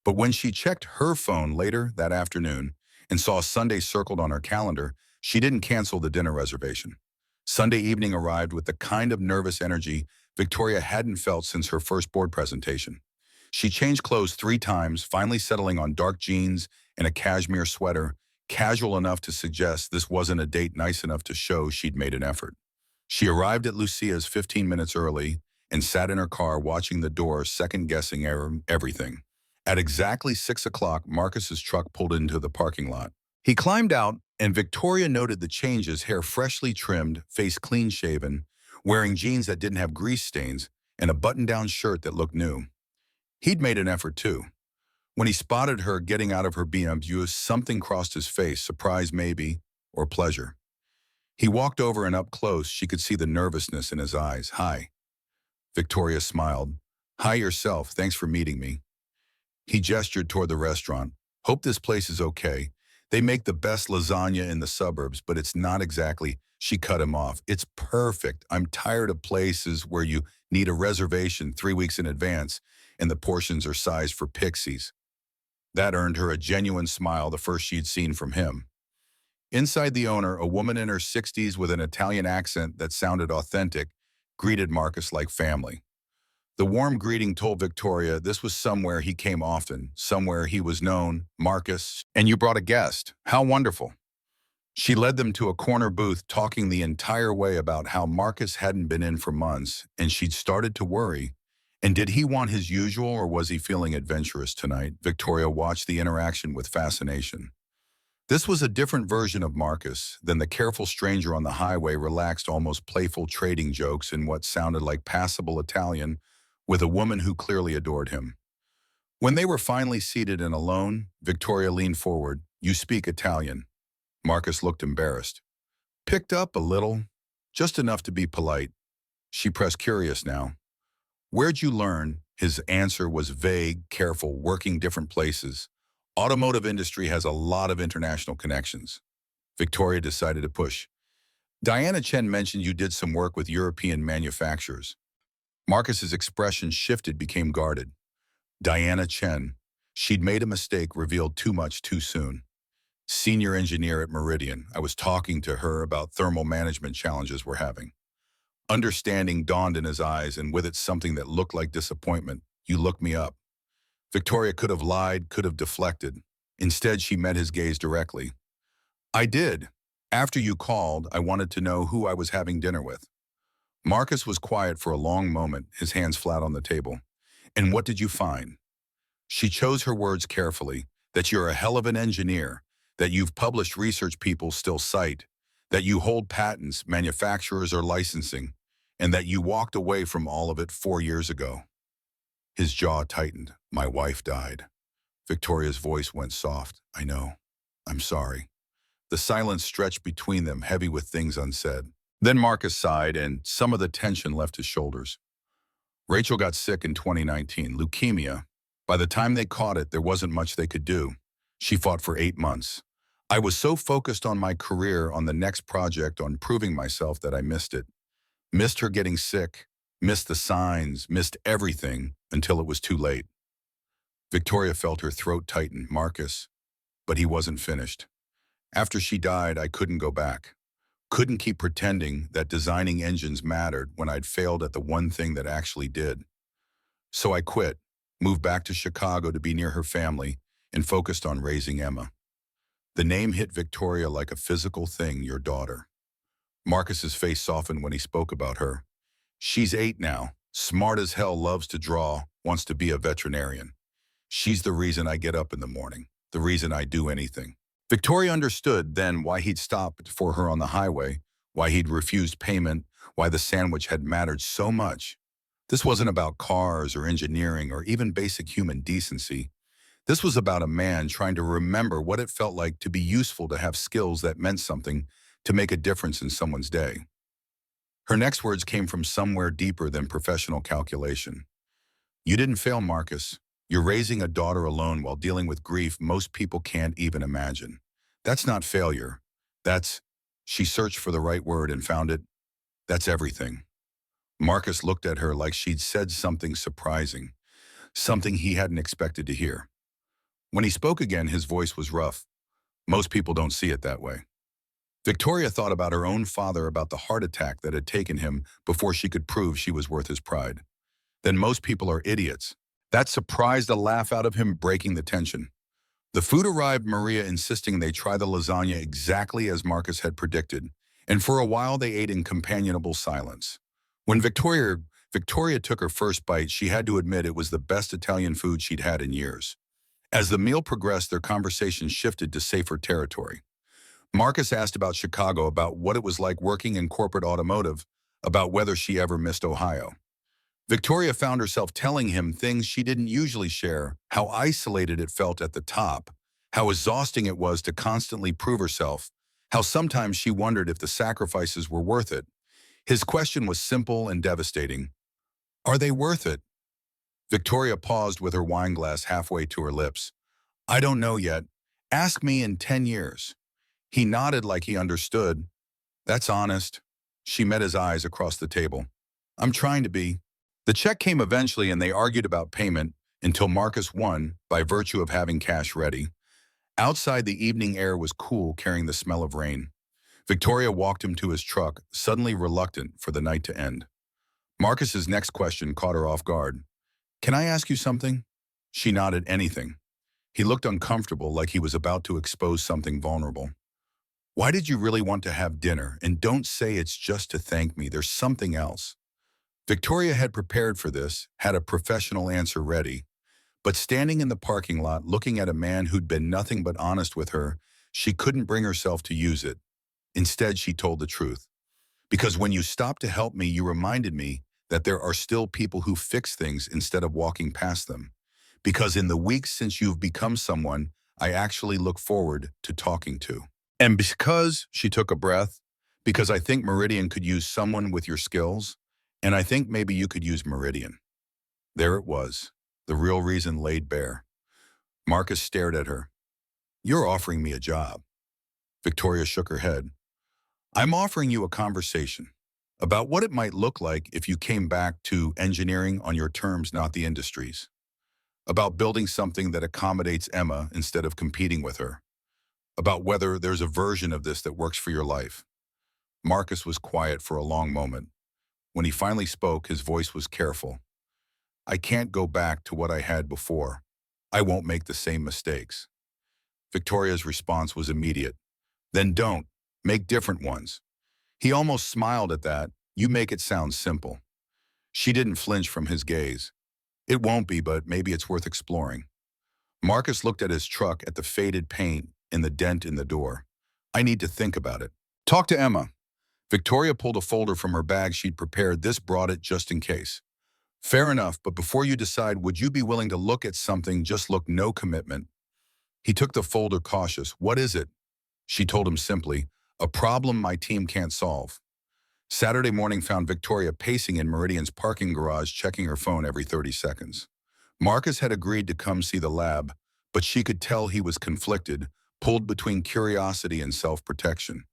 But when she checked her phone later that afternoon and saw Sunday circled on her calendar, she didn't cancel the dinner reservation. Sunday evening arrived with the kind of nervous energy Victoria hadn't felt since her first board presentation. She changed clothes 3 times, finally settling on dark jeans and a cashmere sweater, casual enough to suggest this wasn't a date nice enough to show she'd made an effort. She arrived at Lucia's 15 minutes early and sat in her car watching the door, second-guessing everything. At exactly 6 o'clock, Marcus's truck pulled into the parking lot. He climbed out, and Victoria noted the changes, hair freshly trimmed, face clean-shaven, wearing jeans that didn't have grease stains, and a button-down shirt that looked new. He'd made an effort, too. When he spotted her getting out of her BMW, something crossed his face, surprise maybe, or pleasure. He walked over and up close, she could see the nervousness in his eyes. Hi. Victoria smiled. Hi yourself, thanks for meeting me. He gestured toward the restaurant. Hope this place is okay. They make the best lasagna in the suburbs, but it's not exactly. She cut him off. It's perfect. I'm tired of places where you need a reservation 3 weeks in advance. and the portions are sized for pixies. That earned her a genuine smile, the first she'd seen from him. Inside the owner, a woman in her 60s with an Italian accent that sounded authentic, greeted Marcus like family. The warm greeting told Victoria this was somewhere he came often, somewhere he was known. Marcus, and you brought a guest. How wonderful. She led them to a corner booth, talking the entire way about how Marcus hadn't been in for months, and she'd started to worry. And did he want his usual, or was he feeling adventurous tonight? Victoria watched the interaction with fascination. This was a different version of Marcus than the careful stranger on the highway, relaxed, almost playful trading jokes in what sounded like passable Italian with a woman who clearly adored him. When they were finally seated and alone, Victoria leaned forward. You speak Italian. Marcus looked embarrassed. Picked up a little, just enough to be polite. She pressed, curious now. Where'd you learn? His answer was vague, careful, working different places. Automotive industry has a lot of international connections. Victoria decided to push. Diana Chen mentioned you did some work with European manufacturers. Marcus's expression shifted, became guarded. Diana Chen. She'd made a mistake, revealed too much too soon. Senior engineer at Meridian. I was talking to her about thermal management challenges we're having. Understanding dawned in his eyes, and with it something that looked like disappointment. You looked me up. Victoria could have lied, could have deflected. Instead, she met his gaze directly. I did. After you called, I wanted to know who I was having dinner with. Marcus was quiet for a long moment, his hands flat on the table. And what did you find? She chose her words carefully, that you're a hell of an engineer, that you've published research people still cite, that you hold patents manufacturers are licensing, and that you walked away from all of it 4 years ago. His jaw tightened. My wife died. Victoria's voice went soft. I know. I'm sorry. The silence stretched between them, heavy with things unsaid. Then Marcus sighed, and some of the tension left his shoulders. Rachel got sick in 2019, leukemia. By the time they caught it, there wasn't much they could do. She fought for 8 months. I was so focused on my career, on the next project, on proving myself, that I missed it. Missed her getting sick, missed the signs, missed everything until it was too late. Victoria felt her throat tighten. Marcus. But he wasn't finished. After she died, I couldn't go back. Couldn't keep pretending that designing engines mattered when I'd failed at the one thing that actually did. So I quit, moved back to Chicago to be near her family, and focused on raising Emma. The name hit Victoria like a physical thing, your daughter. Marcus's face softened when he spoke about her. She's 8 now, smart as hell, loves to draw, wants to be a veterinarian. She's the reason I get up in the morning, the reason I do anything. Victoria understood then why he'd stopped for her on the highway, why he'd refused payment, why the sandwich had mattered so much. This wasn't about cars or engineering or even basic human decency. This was about a man trying to remember what it felt like to be useful, to have skills that meant something, to make a difference in someone's day. Her next words came from somewhere deeper than professional calculation. You didn't fail, Marcus. You're raising a daughter alone while dealing with grief most people can't even imagine. That's not failure. That's, she searched for the right word and found it, that's everything. Marcus looked at her like she'd said something surprising, something he hadn't expected to hear. When he spoke again, his voice was rough. Most people don't see it that way. Victoria thought about her own father, about the heart attack that had taken him before she could prove she was worth his pride. Then most people are idiots. That surprised a laugh out of him, breaking the tension. The food arrived, Maria insisting they try the lasagna exactly as Marcus had predicted, and for a while they ate in companionable silence. When Victoria took her first bite, she had to admit it was the best Italian food she'd had in years. As the meal progressed, their conversation shifted to safer territory. Marcus asked about Chicago, about what it was like working in corporate automotive, about whether she ever missed Ohio. Victoria found herself telling him things she didn't usually share, how isolated it felt at the top, how exhausting it was to constantly prove herself, how sometimes she wondered if the sacrifices were worth it. His question was simple and devastating. Are they worth it? Victoria paused with her wine glass halfway to her lips. I don't know yet. Ask me in 10 years. He nodded like he understood. That's honest. She met his eyes across the table. I'm trying to be. The check came eventually and they argued about payment until Marcus won by virtue of having cash ready. Outside, the evening air was cool, carrying the smell of rain. Victoria walked him to his truck, suddenly reluctant for the night to end. Marcus's next question caught her off guard. "Can I ask you something?" She nodded. "Anything." He looked uncomfortable, like he was about to expose something vulnerable. "Why did you really want to have dinner? And don't say it's just to thank me. There's something else." Victoria had prepared for this, had a professional answer ready. But standing in the parking lot, looking at a man who'd been nothing but honest with her, she couldn't bring herself to use it. Instead, she told the truth. "Because when you stopped to help me, you reminded me that there are still people who fix things instead of walking past them. Because in the weeks since you've become someone I actually look forward to talking to. And because," she took a breath, "because I think Meridian could use someone with your skills, and I think maybe you could use Meridian." There it was, the real reason laid bare. Marcus stared at her. "You're offering me a job." Victoria shook her head. "I'm offering you a conversation about what it might look like if you came back to engineering on your terms, not the industry's. About building something that accommodates Emma instead of competing with her. About whether there's a version of this that works for your life." Marcus was quiet for a long moment. When he finally spoke, his voice was careful. "I can't go back to what I had before. I won't make the same mistakes." Victoria's response was immediate. "Then don't. Make different ones." He almost smiled at that. "You make it sound simple." She didn't flinch from his gaze. "It won't be, but maybe it's worth exploring." Marcus looked at his truck, at the faded paint and the dent in the door. "I need to think about it." "Talk to Emma." Victoria pulled a folder from her bag she'd prepared. "This brought it just in case." "Fair enough, but before you decide, would you be willing to look at something? Just look, no commitment." He took the folder, cautious. "What is it?" She told him simply, "A problem my team can't solve." Saturday morning found Victoria pacing in Meridian's parking garage, checking her phone every 30 seconds. Marcus had agreed to come see the lab, but she could tell he was conflicted, pulled between curiosity and self-protection.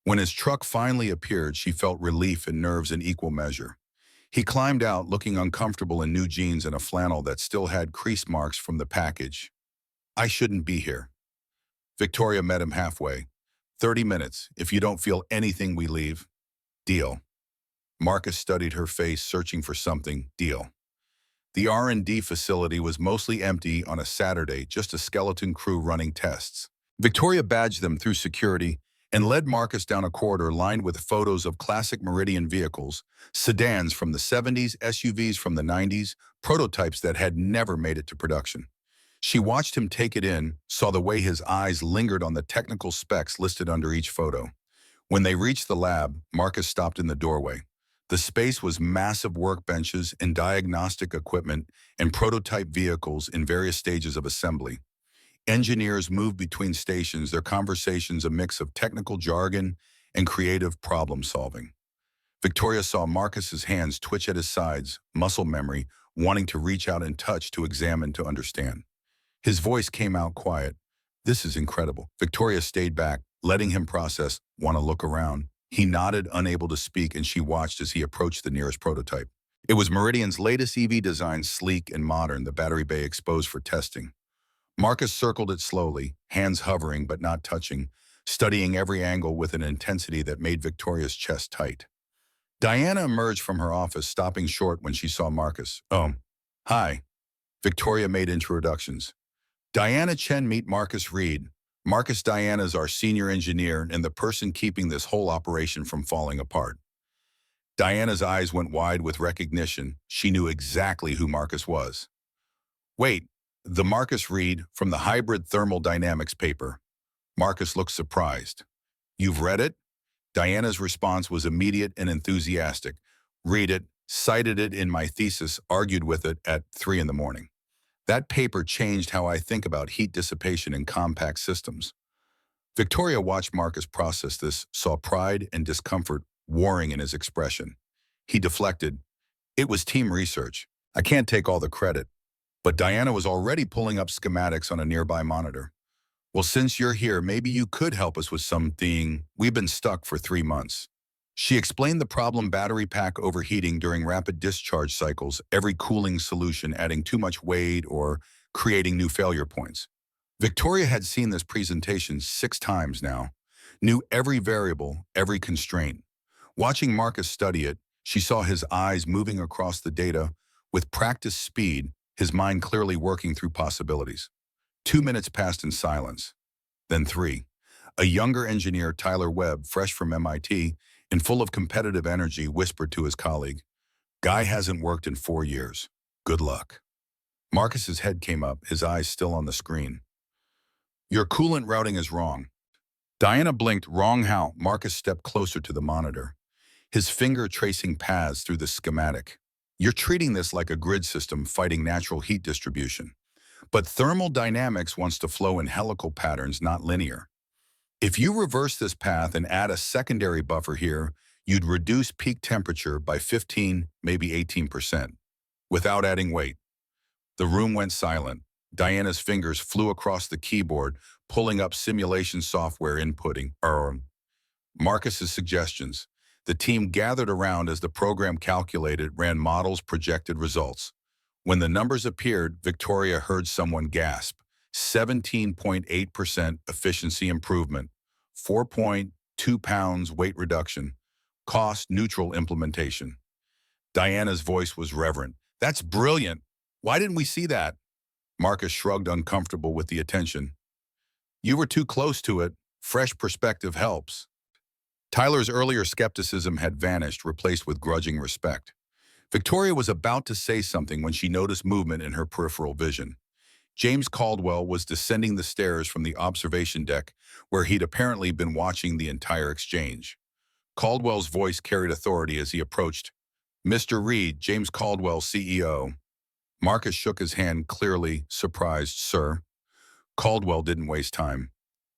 When his truck finally appeared, she felt relief and nerves in equal measure. He climbed out, looking uncomfortable in new jeans and a flannel that still had crease marks from the package. "I shouldn't be here." Victoria met him halfway. 30 minutes. If you don't feel anything, we leave." "Deal." Marcus studied her face, searching for something. "Deal." The R&D facility was mostly empty on a Saturday, just a skeleton crew running tests. Victoria badged them through security and led Marcus down a corridor lined with photos of classic Meridian vehicles, sedans from the 70s, SUVs from the 90s, prototypes that had never made it to production. She watched him take it in, saw the way his eyes lingered on the technical specs listed under each photo. When they reached the lab, Marcus stopped in the doorway. The space was massive workbenches and diagnostic equipment and prototype vehicles in various stages of assembly. Engineers moved between stations, their conversations a mix of technical jargon and creative problem-solving. Victoria saw Marcus's hands twitch at his sides, muscle memory, wanting to reach out and touch, to examine, to understand. His voice came out quiet. "This is incredible." Victoria stayed back, letting him process. "Want to look around?" He nodded, unable to speak, and she watched as he approached the nearest prototype. It was Meridian's latest EV design, sleek and modern, the battery bay exposed for testing. Marcus circled it slowly, hands hovering but not touching, studying every angle with an intensity that made Victoria's chest tight. Diana emerged from her office, stopping short when she saw Marcus. "Oh, hi." Victoria made introductions. "Diana Chen, meet Marcus Reed. Marcus, Diana's our senior engineer and the person keeping this whole operation from falling apart." Diana's eyes went wide with recognition. She knew exactly who Marcus was. "Wait, the Marcus Reed from the Hybrid Thermodynamics paper." Marcus looked surprised. "You've read it?" Diana's response was immediate and enthusiastic. "Read it, cited it in my thesis, argued with it at 3 in the morning. That paper changed how I think about heat dissipation in compact systems." Victoria watched Marcus process this, saw pride and discomfort warring in his expression. He deflected. "It was team research. I can't take all the credit." But Diana was already pulling up schematics on a nearby monitor. "Well, since you're here, maybe you could help us with something. We've been stuck for 3 months." She explained the problem: battery pack overheating during rapid discharge cycles, every cooling solution adding too much weight or creating new failure points. Victoria had seen this presentation 6 times now, knew every variable, every constraint. Watching Marcus study it, she saw his eyes moving across the data with practiced speed, his mind clearly working through possibilities. 2 minutes passed in silence, then three. A younger engineer, Tyler Webb, fresh from MIT and full of competitive energy, whispered to his colleague, "Guy hasn't worked in 4 years. Good luck." Marcus's head came up, his eyes still on the screen. "Your coolant routing is wrong." Diana blinked. "Wrong how?" Marcus stepped closer to the monitor, his finger tracing paths through the schematic. "You're treating this like a grid system fighting natural heat distribution. But thermodynamics wants to flow in helical patterns, not linear. If you reverse this path and add a secondary buffer here, you'd reduce peak temperature by 15, maybe 18%, without adding weight." The room went silent. Diana's fingers flew across the keyboard, pulling up simulation software, inputting Marcus's suggestions. The team gathered around as the program calculated, ran models, projected results. When the numbers appeared, Victoria heard someone gasp. 17.8% efficiency improvement, 4.2 pounds weight reduction, cost-neutral implementation. Diana's voice was reverent. "That's brilliant. Why didn't we see that?" Marcus shrugged, uncomfortable with the attention. "You were too close to it. Fresh perspective helps." Tyler's earlier skepticism had vanished, replaced with grudging respect. Victoria was about to say something when she noticed movement in her peripheral vision. James Caldwell was descending the stairs from the observation deck, where he'd apparently been watching the entire exchange. Caldwell's voice carried authority as he approached. "Mr. Reed, James Caldwell, CEO." Marcus shook his hand, clearly surprised. "Sir." Caldwell didn't waste time.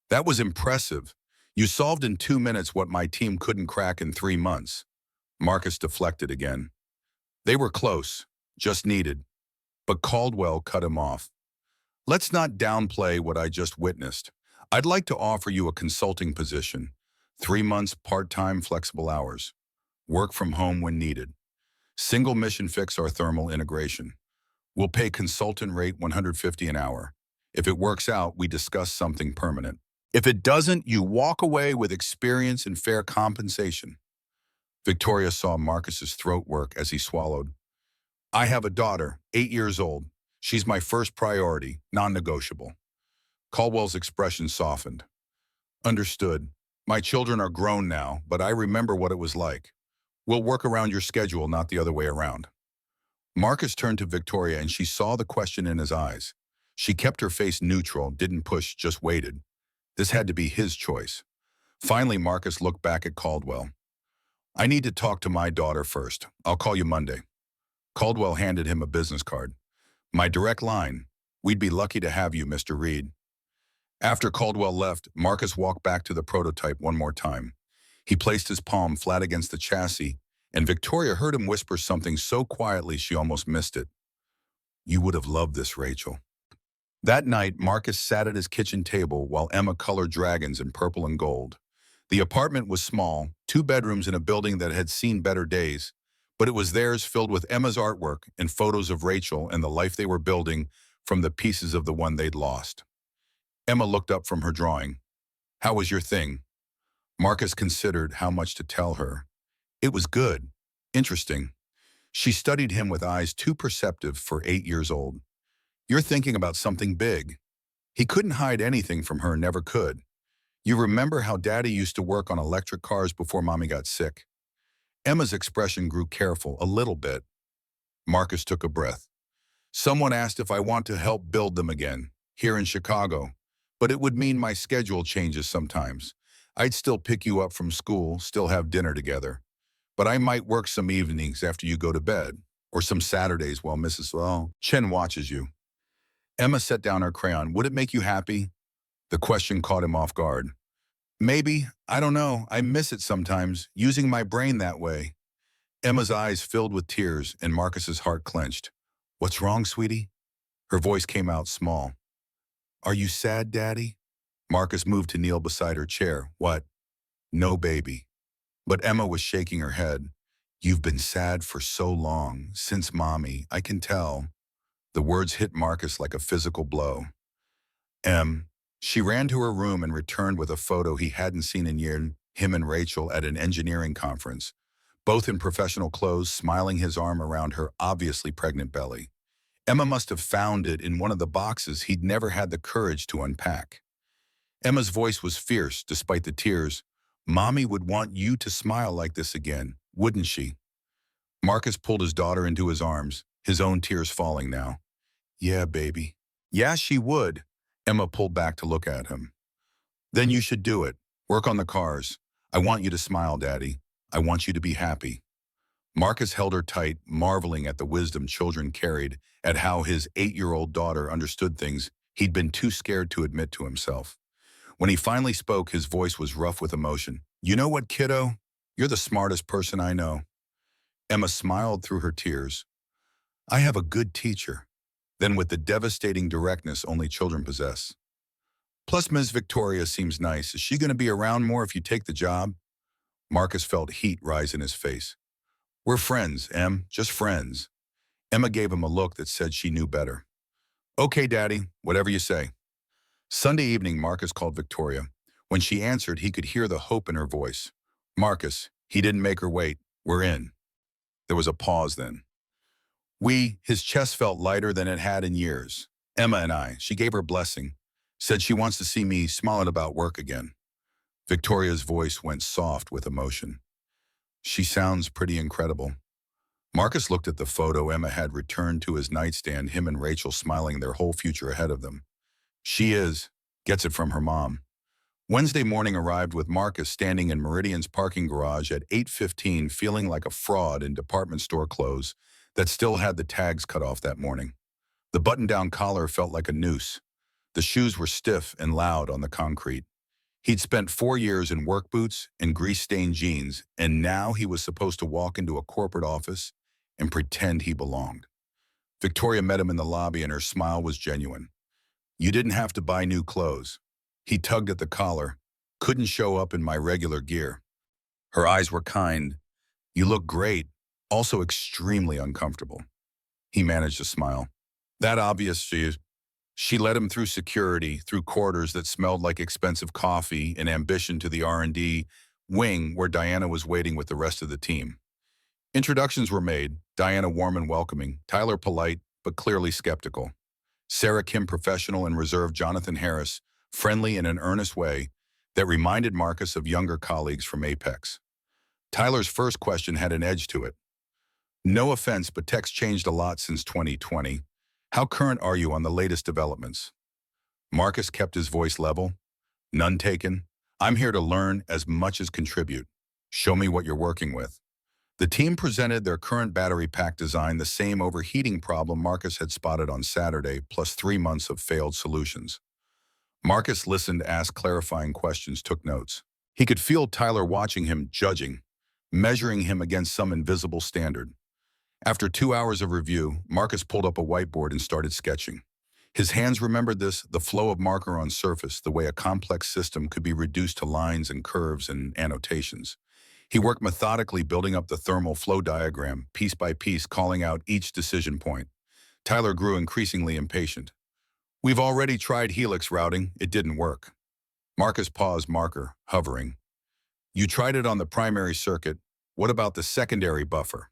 "That was impressive. You solved in 2 minutes what my team couldn't crack in 3 months." Marcus deflected again. They were close, just needed. But Caldwell cut him off. "Let's not downplay what I just witnessed. I'd like to offer you a consulting position. 3 months, part-time, flexible hours. Work from home when needed. Single mission fix our thermal integration. We'll pay consultant rate $150 an hour. If it works out, we discuss something permanent. If it doesn't, you walk away with experience and fair compensation." Victoria saw Marcus's throat work as he swallowed. "I have a daughter, 8 years old. She's my first priority, non-negotiable." Caldwell's expression softened. "Understood. My children are grown now, but I remember what it was like. We'll work around your schedule, not the other way around." Marcus turned to Victoria and she saw the question in his eyes. She kept her face neutral, didn't push, just waited. This had to be his choice. Finally, Marcus looked back at Caldwell. "I need to talk to my daughter first. I'll call you Monday." Caldwell handed him a business card. "My direct line. We'd be lucky to have you, Mr. Reed." After Caldwell left, Marcus walked back to the prototype one more time. He placed his palm flat against the chassis, and Victoria heard him whisper something so quietly she almost missed it. "You would have loved this, Rachel." That night, Marcus sat at his kitchen table while Emma colored dragons in purple and gold. The apartment was small, 2 bedrooms in a building that had seen better days, but it was theirs, filled with Emma's artwork and photos of Rachel and the life they were building from the pieces of the one they'd lost. Emma looked up from her drawing. "How was your thing?" Marcus considered how much to tell her. It was good, interesting. She studied him with eyes too perceptive for 8 years old. "You're thinking about something big." He couldn't hide anything from her, never could. "You remember how Daddy used to work on electric cars before Mommy got sick?" Emma's expression grew careful, a little bit. Marcus took a breath. "Someone asked if I want to help build them again, here in Chicago. But it would mean my schedule changes sometimes. I'd still pick you up from school, still have dinner together. But I might work some evenings after you go to bed, or some Saturdays while Mrs. Chen watches you." Emma set down her crayon. "Would it make you happy?" The question caught him off guard. "Maybe. I don't know. I miss it sometimes, using my brain that way." Emma's eyes filled with tears and Marcus's heart clenched. "What's wrong, sweetie?" Her voice came out small. "Are you sad, Daddy?" Marcus moved to kneel beside her chair. "What?" "No, baby." But Emma was shaking her head. You've been sad for so long, since Mommy, I can tell. The words hit Marcus like a physical blow. Em. She ran to her room and returned with a photo he hadn't seen in years, him and Rachel at an engineering conference, both in professional clothes, smiling, his arm around her obviously pregnant belly. Emma must have found it in one of the boxes he'd never had the courage to unpack. Emma's voice was fierce despite the tears. Mommy would want you to smile like this again, wouldn't she? Marcus pulled his daughter into his arms, his own tears falling now. Yeah, baby. Yeah, she would. Emma pulled back to look at him. Then you should do it. Work on the cars. I want you to smile, Daddy. I want you to be happy. Marcus held her tight, marveling at the wisdom children carried, at how his 8-year-old daughter understood things he'd been too scared to admit to himself. When he finally spoke, his voice was rough with emotion. You know what, kiddo? You're the smartest person I know. Emma smiled through her tears. I have a good teacher. Then with the devastating directness only children possess. Plus, Ms. Victoria seems nice. Is she going to be around more if you take the job? Marcus felt heat rise in his face. We're friends, Em, just friends. Emma gave him a look that said she knew better. Okay, Daddy, whatever you say. Sunday evening, Marcus called Victoria. When she answered, he could hear the hope in her voice. Marcus, he didn't make her wait. We're in. There was a pause then. His chest felt lighter than it had in years. Emma and I, she gave her blessing, said she wants to see me smiling about work again. Victoria's voice went soft with emotion. She sounds pretty incredible. Marcus looked at the photo Emma had returned to his nightstand, him and Rachel smiling, their whole future ahead of them. She is, gets it from her mom. Wednesday morning arrived with Marcus standing in Meridian's parking garage at 8:15, feeling like a fraud in department store clothes that still had the tags cut off that morning. The button-down collar felt like a noose. The shoes were stiff and loud on the concrete. He'd spent 4 years in work boots and grease-stained jeans, and now he was supposed to walk into a corporate office and pretend he belonged. Victoria met him in the lobby, and her smile was genuine. You didn't have to buy new clothes. He tugged at the collar. Couldn't show up in my regular gear. Her eyes were kind. You look great, also extremely uncomfortable. He managed to smile. That obvious she led him through security, through corridors that smelled like expensive coffee, and ambition to the R&D wing where Diana was waiting with the rest of the team. Introductions were made, Diana warm and welcoming, Tyler polite but clearly skeptical. Sarah Kim professional and reserved, Jonathan Harris friendly in an earnest way that reminded Marcus of younger colleagues from Apex. Tyler's first question had an edge to it. No offense, but tech's changed a lot since 2020. How current are you on the latest developments? Marcus kept his voice level. None taken. I'm here to learn as much as contribute. Show me what you're working with. The team presented their current battery pack design, the same overheating problem Marcus had spotted on Saturday, plus 3 months of failed solutions. Marcus listened, asked clarifying questions, took notes. He could feel Tyler watching him, judging, measuring him against some invisible standard. After 2 hours of review, Marcus pulled up a whiteboard and started sketching. His hands remembered this, the flow of marker on surface, the way a complex system could be reduced to lines and curves and annotations. He worked methodically, building up the thermal flow diagram, piece by piece, calling out each decision point. Tyler grew increasingly impatient. We've already tried helix routing. It didn't work. Marcus paused, marker hovering. You tried it on the primary circuit. What about the secondary buffer?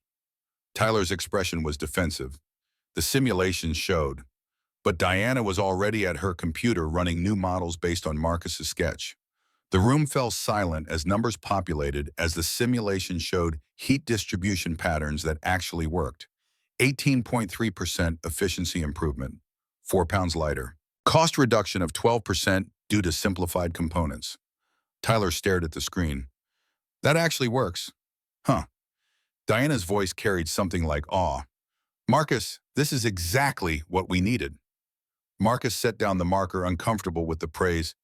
Tyler's expression was defensive. The simulations showed. But Diana was already at her computer running new models based on Marcus's sketch. The room fell silent as numbers populated, as the simulation showed heat distribution patterns that actually worked. 18.3% efficiency improvement, 4 pounds lighter. Cost reduction of 12% due to simplified components. Tyler stared at the screen. That actually works. Huh. Diana's voice carried something like awe. Marcus, this is exactly what we needed. Marcus set down the marker, uncomfortable with the praise.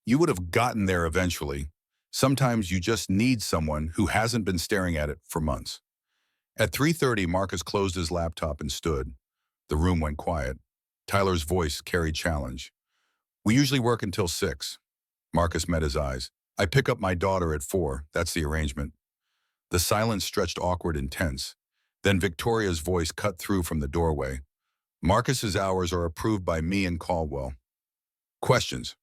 You would have gotten there eventually. Sometimes you just need someone who hasn't been staring at it for months. At 3:30, Marcus closed his laptop and stood. The room went quiet. Tyler's voice carried challenge. We usually work until 6. Marcus met his eyes. I pick up my daughter at 4. That's the arrangement. The silence stretched awkward and tense. Then Victoria's voice cut through from the doorway. Marcus's hours are approved by me and Caldwell. Questions.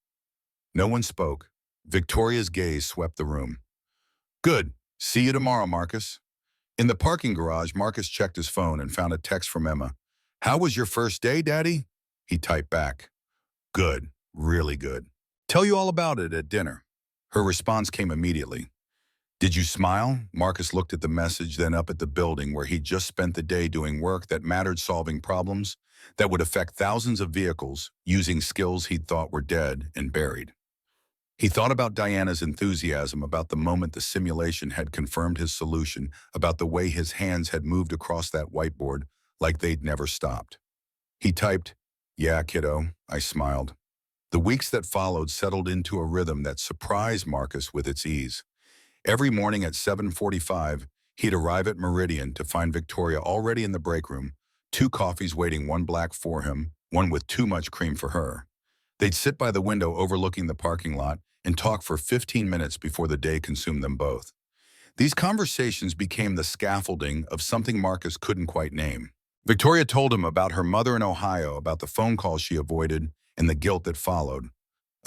No one spoke. Victoria's gaze swept the room. Good. See you tomorrow, Marcus. In the parking garage, Marcus checked his phone and found a text from Emma. How was your first day, Daddy? He typed back. Good. Really good. Tell you all about it at dinner. Her response came immediately. Did you smile? Marcus looked at the message, then up at the building where he'd just spent the day doing work that mattered, solving problems that would affect thousands of vehicles, using skills he'd thought were dead and buried. He thought about Diana's enthusiasm, about the moment the simulation had confirmed his solution, about the way his hands had moved across that whiteboard like they'd never stopped. He typed, Yeah, kiddo, I smiled. The weeks that followed settled into a rhythm that surprised Marcus with its ease. Every morning at 7:45, he'd arrive at Meridian to find Victoria already in the break room, 2 coffees waiting, one black for him, one with too much cream for her. They'd sit by the window overlooking the parking lot and talk for 15 minutes before the day consumed them both. These conversations became the scaffolding of something Marcus couldn't quite name. Victoria told him about her mother in Ohio, about the phone calls she avoided and the guilt that followed,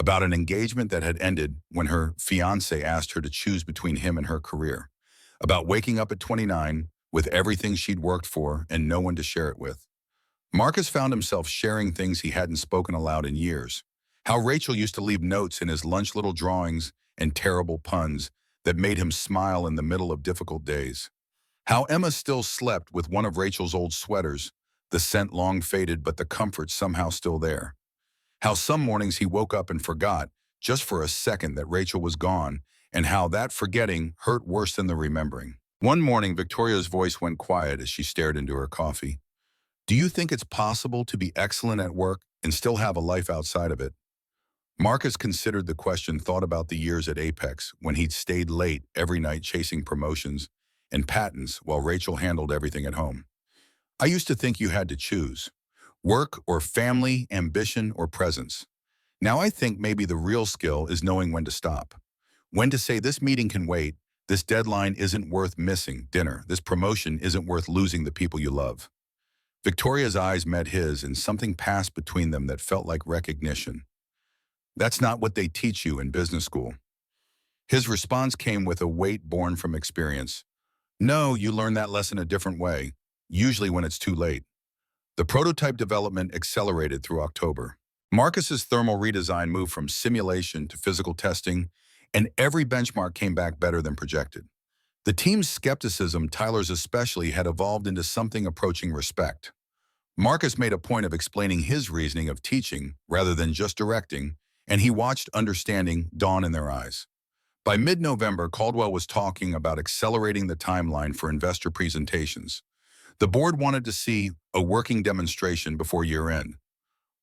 about an engagement that had ended when her fiancé asked her to choose between him and her career, about waking up at 29 with everything she'd worked for and no one to share it with. Marcus found himself sharing things he hadn't spoken aloud in years. How Rachel used to leave notes in his lunch, little drawings and terrible puns that made him smile in the middle of difficult days. How Emma still slept with one of Rachel's old sweaters, the scent long faded but the comfort somehow still there. How some mornings he woke up and forgot, just for a second, that Rachel was gone, and how that forgetting hurt worse than the remembering. One morning, Victoria's voice went quiet as she stared into her coffee. Do you think it's possible to be excellent at work and still have a life outside of it? Marcus considered the question, thought about the years at Apex when he'd stayed late every night chasing promotions and patents while Rachel handled everything at home. I used to think you had to choose. Work or family, ambition or presence. Now I think maybe the real skill is knowing when to stop. When to say this meeting can wait, this deadline isn't worth missing dinner, this promotion isn't worth losing the people you love. Victoria's eyes met his and something passed between them that felt like recognition. That's not what they teach you in business school. His response came with a weight born from experience. No, you learn that lesson a different way, usually when it's too late. The prototype development accelerated through October. Marcus's thermal redesign moved from simulation to physical testing, and every benchmark came back better than projected. The team's skepticism, Tyler's especially, had evolved into something approaching respect. Marcus made a point of explaining his reasoning of teaching rather than just directing, and he watched understanding dawn in their eyes. By mid-November, Caldwell was talking about accelerating the timeline for investor presentations. The board wanted to see a working demonstration before year-end.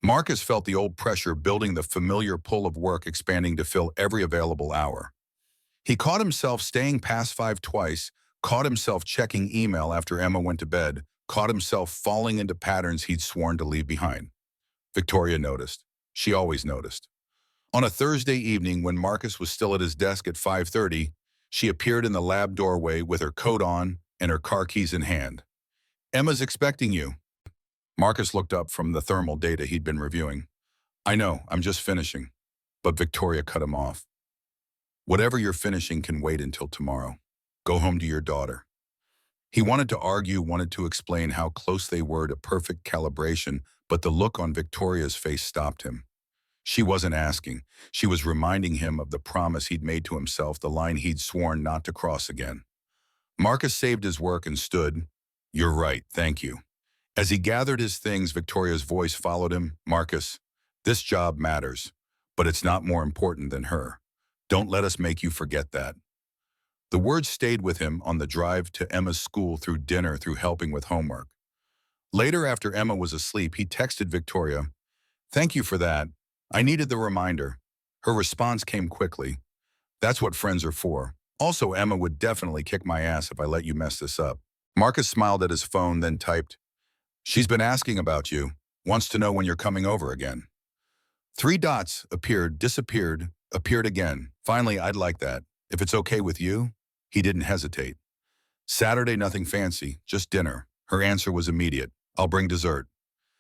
Marcus felt the old pressure building, the familiar pull of work expanding to fill every available hour. He caught himself staying past 5 twice, caught himself checking email after Emma went to bed, caught himself falling into patterns he'd sworn to leave behind. Victoria noticed. She always noticed. On a Thursday evening, when Marcus was still at his desk at 5:30, she appeared in the lab doorway with her coat on and her car keys in hand. Emma's expecting you. Marcus looked up from the thermal data he'd been reviewing. I know, I'm just finishing. But Victoria cut him off. Whatever you're finishing can wait until tomorrow. Go home to your daughter. He wanted to argue, wanted to explain how close they were to perfect calibration, but the look on Victoria's face stopped him. She wasn't asking. She was reminding him of the promise he'd made to himself, the line he'd sworn not to cross again. Marcus saved his work and stood. You're right, thank you. As he gathered his things, Victoria's voice followed him. Marcus, this job matters, but it's not more important than her. Don't let us make you forget that. The words stayed with him on the drive to Emma's school, through dinner, through helping with homework. Later, after Emma was asleep, he texted Victoria, Thank you for that. I needed the reminder. Her response came quickly. That's what friends are for. Also, Emma would definitely kick my ass if I let you mess this up. Marcus smiled at his phone, then typed, She's been asking about you. Wants to know when you're coming over again. 3 dots appeared, disappeared, appeared again. Finally, I'd like that. If it's okay with you? He didn't hesitate. Saturday, nothing fancy, just dinner. Her answer was immediate. I'll bring dessert.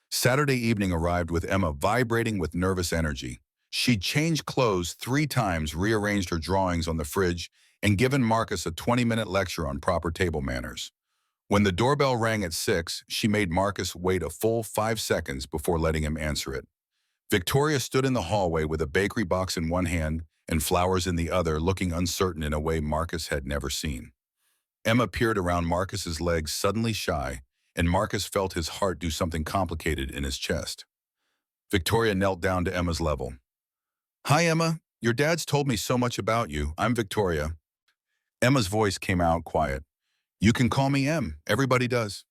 Saturday evening arrived with Emma vibrating with nervous energy. She'd changed clothes 3 times, rearranged her drawings on the fridge, and given Marcus a 20-minute lecture on proper table manners. When the doorbell rang at 6, she made Marcus wait a full 5 seconds before letting him answer it. Victoria stood in the hallway with a bakery box in one hand and flowers in the other, looking uncertain in a way Marcus had never seen. Emma peered around Marcus's legs, suddenly shy, and Marcus felt his heart do something complicated in his chest. Victoria knelt down to Emma's level. Hi, Emma. Your dad's told me so much about you. I'm Victoria. Emma's voice came out quiet. You can call me Em. Everybody does.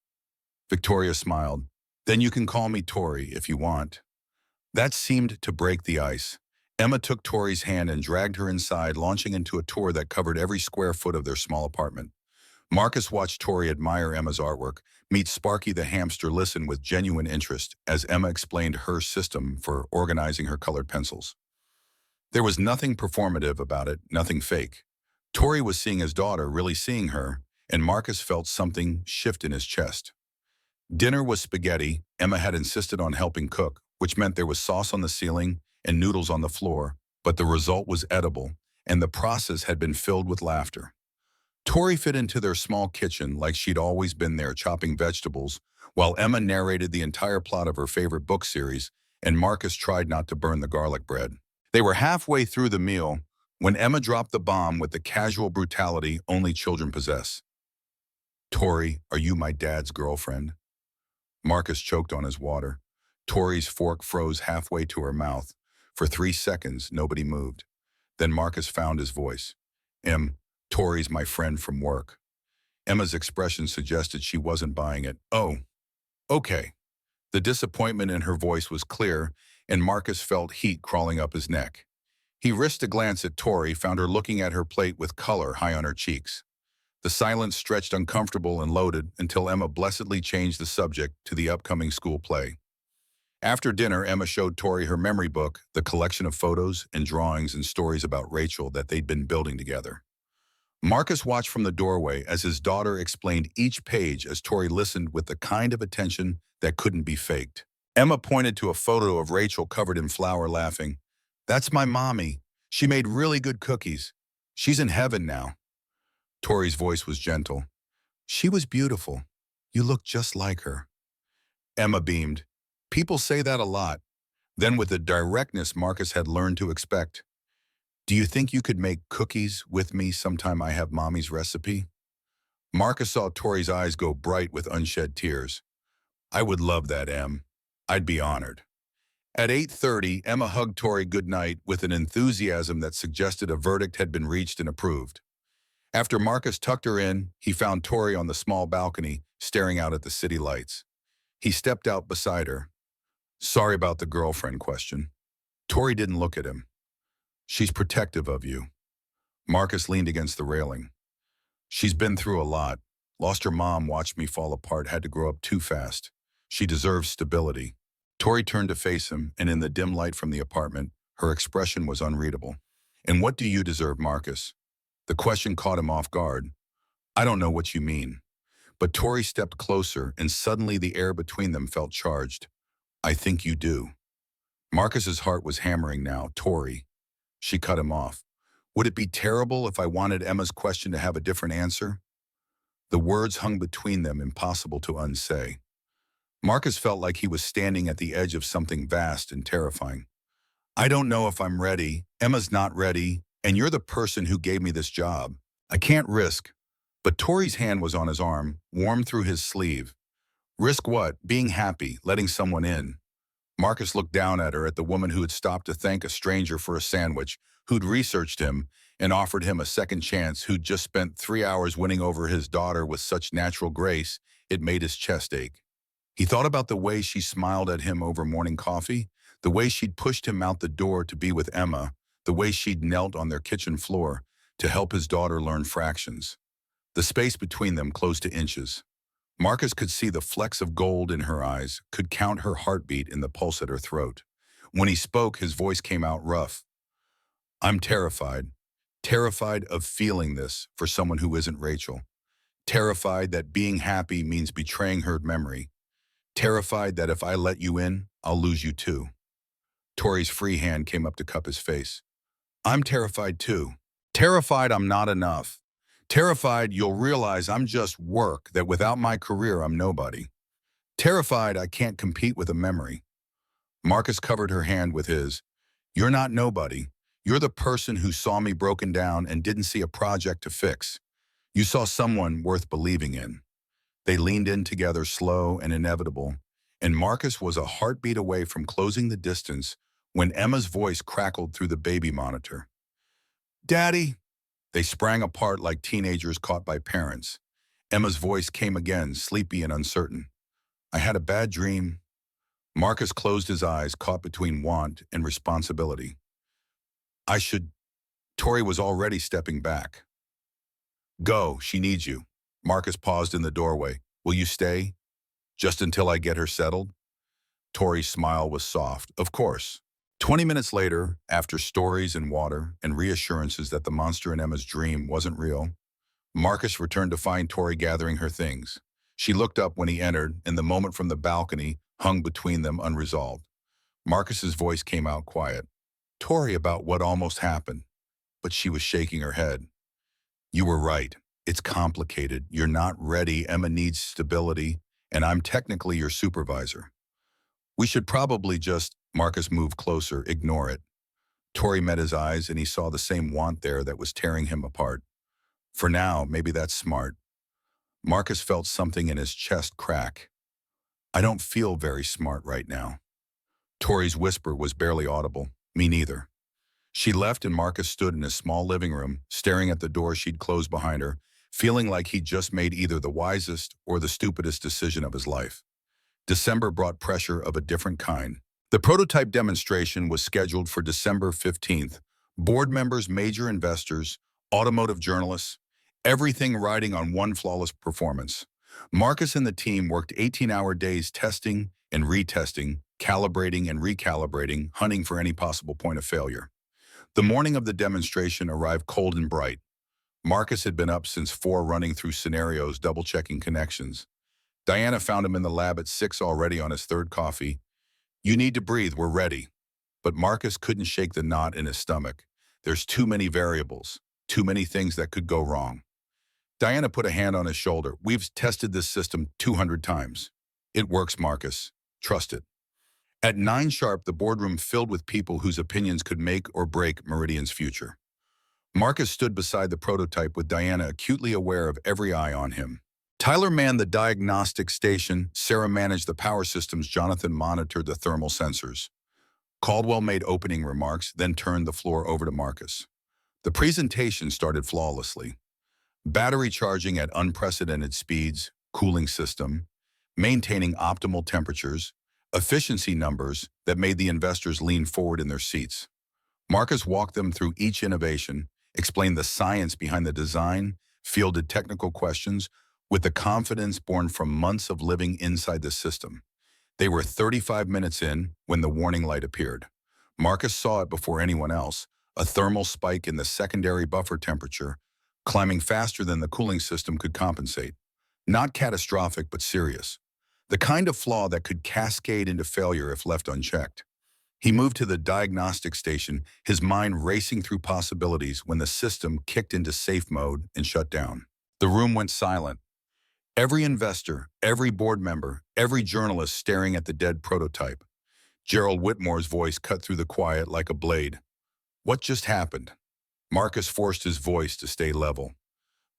Victoria smiled. Then you can call me Tori if you want. That seemed to break the ice. Emma took Tori's hand and dragged her inside, launching into a tour that covered every square foot of their small apartment. Marcus watched Tori admire Emma's artwork, meet Sparky the hamster listen with genuine interest as Emma explained her system for organizing her colored pencils. There was nothing performative about it, nothing fake. Tori was seeing his daughter, really seeing her, and Marcus felt something shift in his chest. Dinner was spaghetti. Emma had insisted on helping cook, which meant there was sauce on the ceiling and noodles on the floor, but the result was edible, and the process had been filled with laughter. Tori fit into their small kitchen like she'd always been there, chopping vegetables, while Emma narrated the entire plot of her favorite book series, and Marcus tried not to burn the garlic bread. They were halfway through the meal when Emma dropped the bomb with the casual brutality only children possess. Tori, are you my dad's girlfriend? Marcus choked on his water. Tori's fork froze halfway to her mouth. For 3 seconds, nobody moved. Then Marcus found his voice. Tori's my friend from work. Emma's expression suggested she wasn't buying it. Oh, okay. The disappointment in her voice was clear, and Marcus felt heat crawling up his neck. He risked a glance at Tori, found her looking at her plate with color high on her cheeks. The silence stretched uncomfortable and loaded until Emma blessedly changed the subject to the upcoming school play. After dinner, Emma showed Tori her memory book, the collection of photos and drawings and stories about Rachel that they'd been building together. Marcus watched from the doorway as his daughter explained each page as Tori listened with the kind of attention that couldn't be faked. Emma pointed to a photo of Rachel covered in flour, laughing. That's my mommy. She made really good cookies. She's in heaven now. Tori's voice was gentle. She was beautiful. You look just like her. Emma beamed. People say that a lot. Then with the directness Marcus had learned to expect. Do you think you could make cookies with me sometime I have mommy's recipe? Marcus saw Tori's eyes go bright with unshed tears. I would love that, Em. I'd be honored. At 8:30, Emma hugged Tori goodnight with an enthusiasm that suggested a verdict had been reached and approved. After Marcus tucked her in, he found Tori on the small balcony, staring out at the city lights. He stepped out beside her. Sorry about the girlfriend question. Tori didn't look at him. She's protective of you. Marcus leaned against the railing. She's been through a lot. Lost her mom, watched me fall apart, had to grow up too fast. She deserves stability. Tori turned to face him, and in the dim light from the apartment, her expression was unreadable. And what do you deserve, Marcus? The question caught him off guard. I don't know what you mean. But Tori stepped closer, and suddenly the air between them felt charged. I think you do. Marcus's heart was hammering now. Tori. She cut him off. Would it be terrible if I wanted Emma's question to have a different answer? The words hung between them, impossible to unsay. Marcus felt like he was standing at the edge of something vast and terrifying. I don't know if I'm ready. Emma's not ready, and you're the person who gave me this job. I can't risk. But Tori's hand was on his arm, warm through his sleeve. Risk what? Being happy, letting someone in. Marcus looked down at her, at the woman who had stopped to thank a stranger for a sandwich, who'd researched him and offered him a second chance, who'd just spent 3 hours winning over his daughter with such natural grace, it made his chest ache. He thought about the way she smiled at him over morning coffee, the way she'd pushed him out the door to be with Emma, the way she'd knelt on their kitchen floor to help his daughter learn fractions. The space between them close to inches. Marcus could see the flecks of gold in her eyes, could count her heartbeat in the pulse at her throat. When he spoke, his voice came out rough. I'm terrified. Terrified of feeling this for someone who isn't Rachel. Terrified that being happy means betraying her memory. Terrified that if I let you in, I'll lose you too. Tori's free hand came up to cup his face. I'm terrified too. Terrified I'm not enough. Terrified you'll realize I'm just work, that without my career I'm nobody. Terrified I can't compete with a memory. Marcus covered her hand with his. You're not nobody. You're the person who saw me broken down and didn't see a project to fix. You saw someone worth believing in. They leaned in together, slow and inevitable, and Marcus was a heartbeat away from closing the distance when Emma's voice crackled through the baby monitor. Daddy! They sprang apart like teenagers caught by parents. Emma's voice came again, sleepy and uncertain. I had a bad dream. Marcus closed his eyes, caught between want and responsibility. I should... Tori was already stepping back. Go, she needs you. Marcus paused in the doorway. Will you stay? Just until I get her settled? Tori's smile was soft. Of course. 20 minutes later, after stories and water and reassurances that the monster in Emma's dream wasn't real, Marcus returned to find Tori gathering her things. She looked up when he entered, and the moment from the balcony hung between them unresolved. Marcus's voice came out quiet. Tori, about what almost happened. But she was shaking her head. You were right. It's complicated. You're not ready. Emma needs stability, and I'm technically your supervisor. We should probably just... Marcus moved closer. Ignore it. Tori met his eyes, and he saw the same want there that was tearing him apart. For now, maybe that's smart. Marcus felt something in his chest crack. I don't feel very smart right now. Tori's whisper was barely audible. Me neither. She left, and Marcus stood in his small living room, staring at the door she'd closed behind her, feeling like he'd just made either the wisest or the stupidest decision of his life. December brought pressure of a different kind. The prototype demonstration was scheduled for December 15th. Board members, major investors, automotive journalists, everything riding on one flawless performance. Marcus and the team worked 18-hour days testing and retesting, calibrating and recalibrating, hunting for any possible point of failure. The morning of the demonstration arrived cold and bright. Marcus had been up since 4, running through scenarios, double-checking connections. Diana found him in the lab at 6, already on his third coffee. You need to breathe, we're ready. But Marcus couldn't shake the knot in his stomach. There's too many variables, too many things that could go wrong. Diana put a hand on his shoulder. We've tested this system 200 times. It works, Marcus. Trust it. At 9 sharp, the boardroom filled with people whose opinions could make or break Meridian's future. Marcus stood beside the prototype with Diana acutely aware of every eye on him. Tyler manned the diagnostic station, Sarah managed the power systems, Jonathan monitored the thermal sensors. Caldwell made opening remarks, then turned the floor over to Marcus. The presentation started flawlessly. Battery charging at unprecedented speeds, cooling system, maintaining optimal temperatures, efficiency numbers that made the investors lean forward in their seats. Marcus walked them through each innovation, explained the science behind the design, fielded technical questions, with the confidence born from months of living inside the system. They were 35 minutes in when the warning light appeared. Marcus saw it before anyone else, a thermal spike in the secondary buffer temperature, climbing faster than the cooling system could compensate. Not catastrophic, but serious. The kind of flaw that could cascade into failure if left unchecked. He moved to the diagnostic station, his mind racing through possibilities, when the system kicked into safe mode and shut down. The room went silent. Every investor, every board member, every journalist staring at the dead prototype. Gerald Whitmore's voice cut through the quiet like a blade. What just happened? Marcus forced his voice to stay level.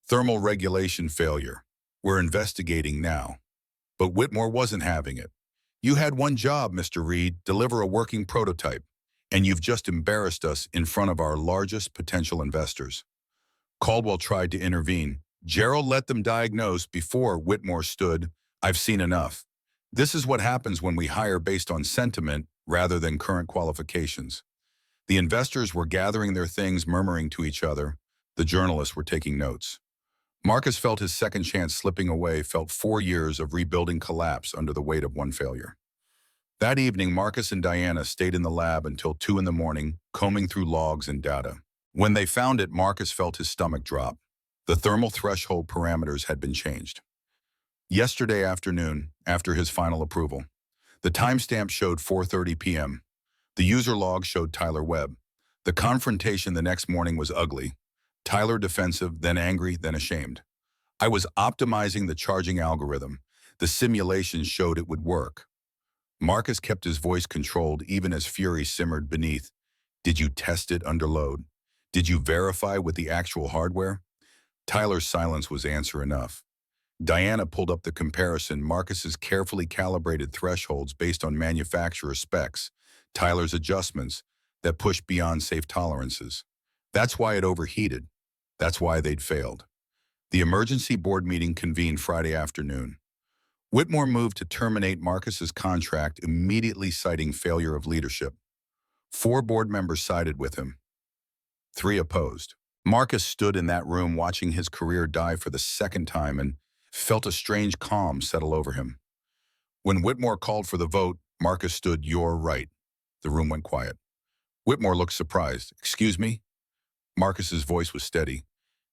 Thermal regulation failure. We're investigating now. But Whitmore wasn't having it. You had one job, Mr. Reed, deliver a working prototype, and you've just embarrassed us in front of our largest potential investors. Caldwell tried to intervene. Gerald let them diagnose before Whitmore stood. I've seen enough. This is what happens when we hire based on sentiment rather than current qualifications. The investors were gathering their things, murmuring to each other. The journalists were taking notes. Marcus felt his second chance slipping away, felt 4 years of rebuilding collapse under the weight of one failure. That evening, Marcus and Diana stayed in the lab until 2 a.m, combing through logs and data. When they found it, Marcus felt his stomach drop. The thermal threshold parameters had been changed. Yesterday afternoon, after his final approval, the timestamp showed 4:30 p.m. The user log showed Tyler Webb. The confrontation the next morning was ugly. Tyler defensive, then angry, then ashamed. I was optimizing the charging algorithm. The simulation showed it would work. Marcus kept his voice controlled even as fury simmered beneath. Did you test it under load? Did you verify with the actual hardware? Tyler's silence was answer enough. Diana pulled up the comparison, Marcus's carefully calibrated thresholds based on manufacturer specs, Tyler's adjustments that pushed beyond safe tolerances. That's why it overheated. That's why they'd failed. The emergency board meeting convened Friday afternoon. Whitmore moved to terminate Marcus's contract, immediately citing failure of leadership. 4 board members sided with him. 3 opposed. Marcus stood in that room watching his career die for the second time and felt a strange calm settle over him. When Whitmore called for the vote, Marcus stood, "You're right." The room went quiet. Whitmore looked surprised. "Excuse me?" Marcus's voice was steady.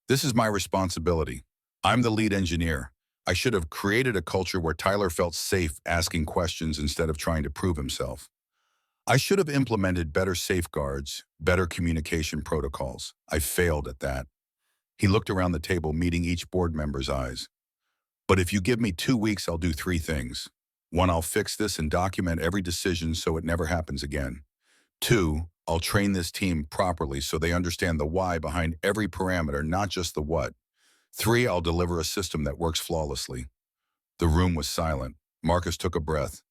"This is my responsibility. I'm the lead engineer. I should have created a culture where Tyler felt safe asking questions instead of trying to prove himself. I should have implemented better safeguards, better communication protocols. I failed at that." He looked around the table, meeting each board member's eyes. "But if you give me 2 weeks, I'll do 3 things. 1, I'll fix this and document every decision so it never happens again. 2, I'll train this team properly so they understand the why behind every parameter, not just the what. 3, I'll deliver a system that works flawlessly." The room was silent. Marcus took a breath.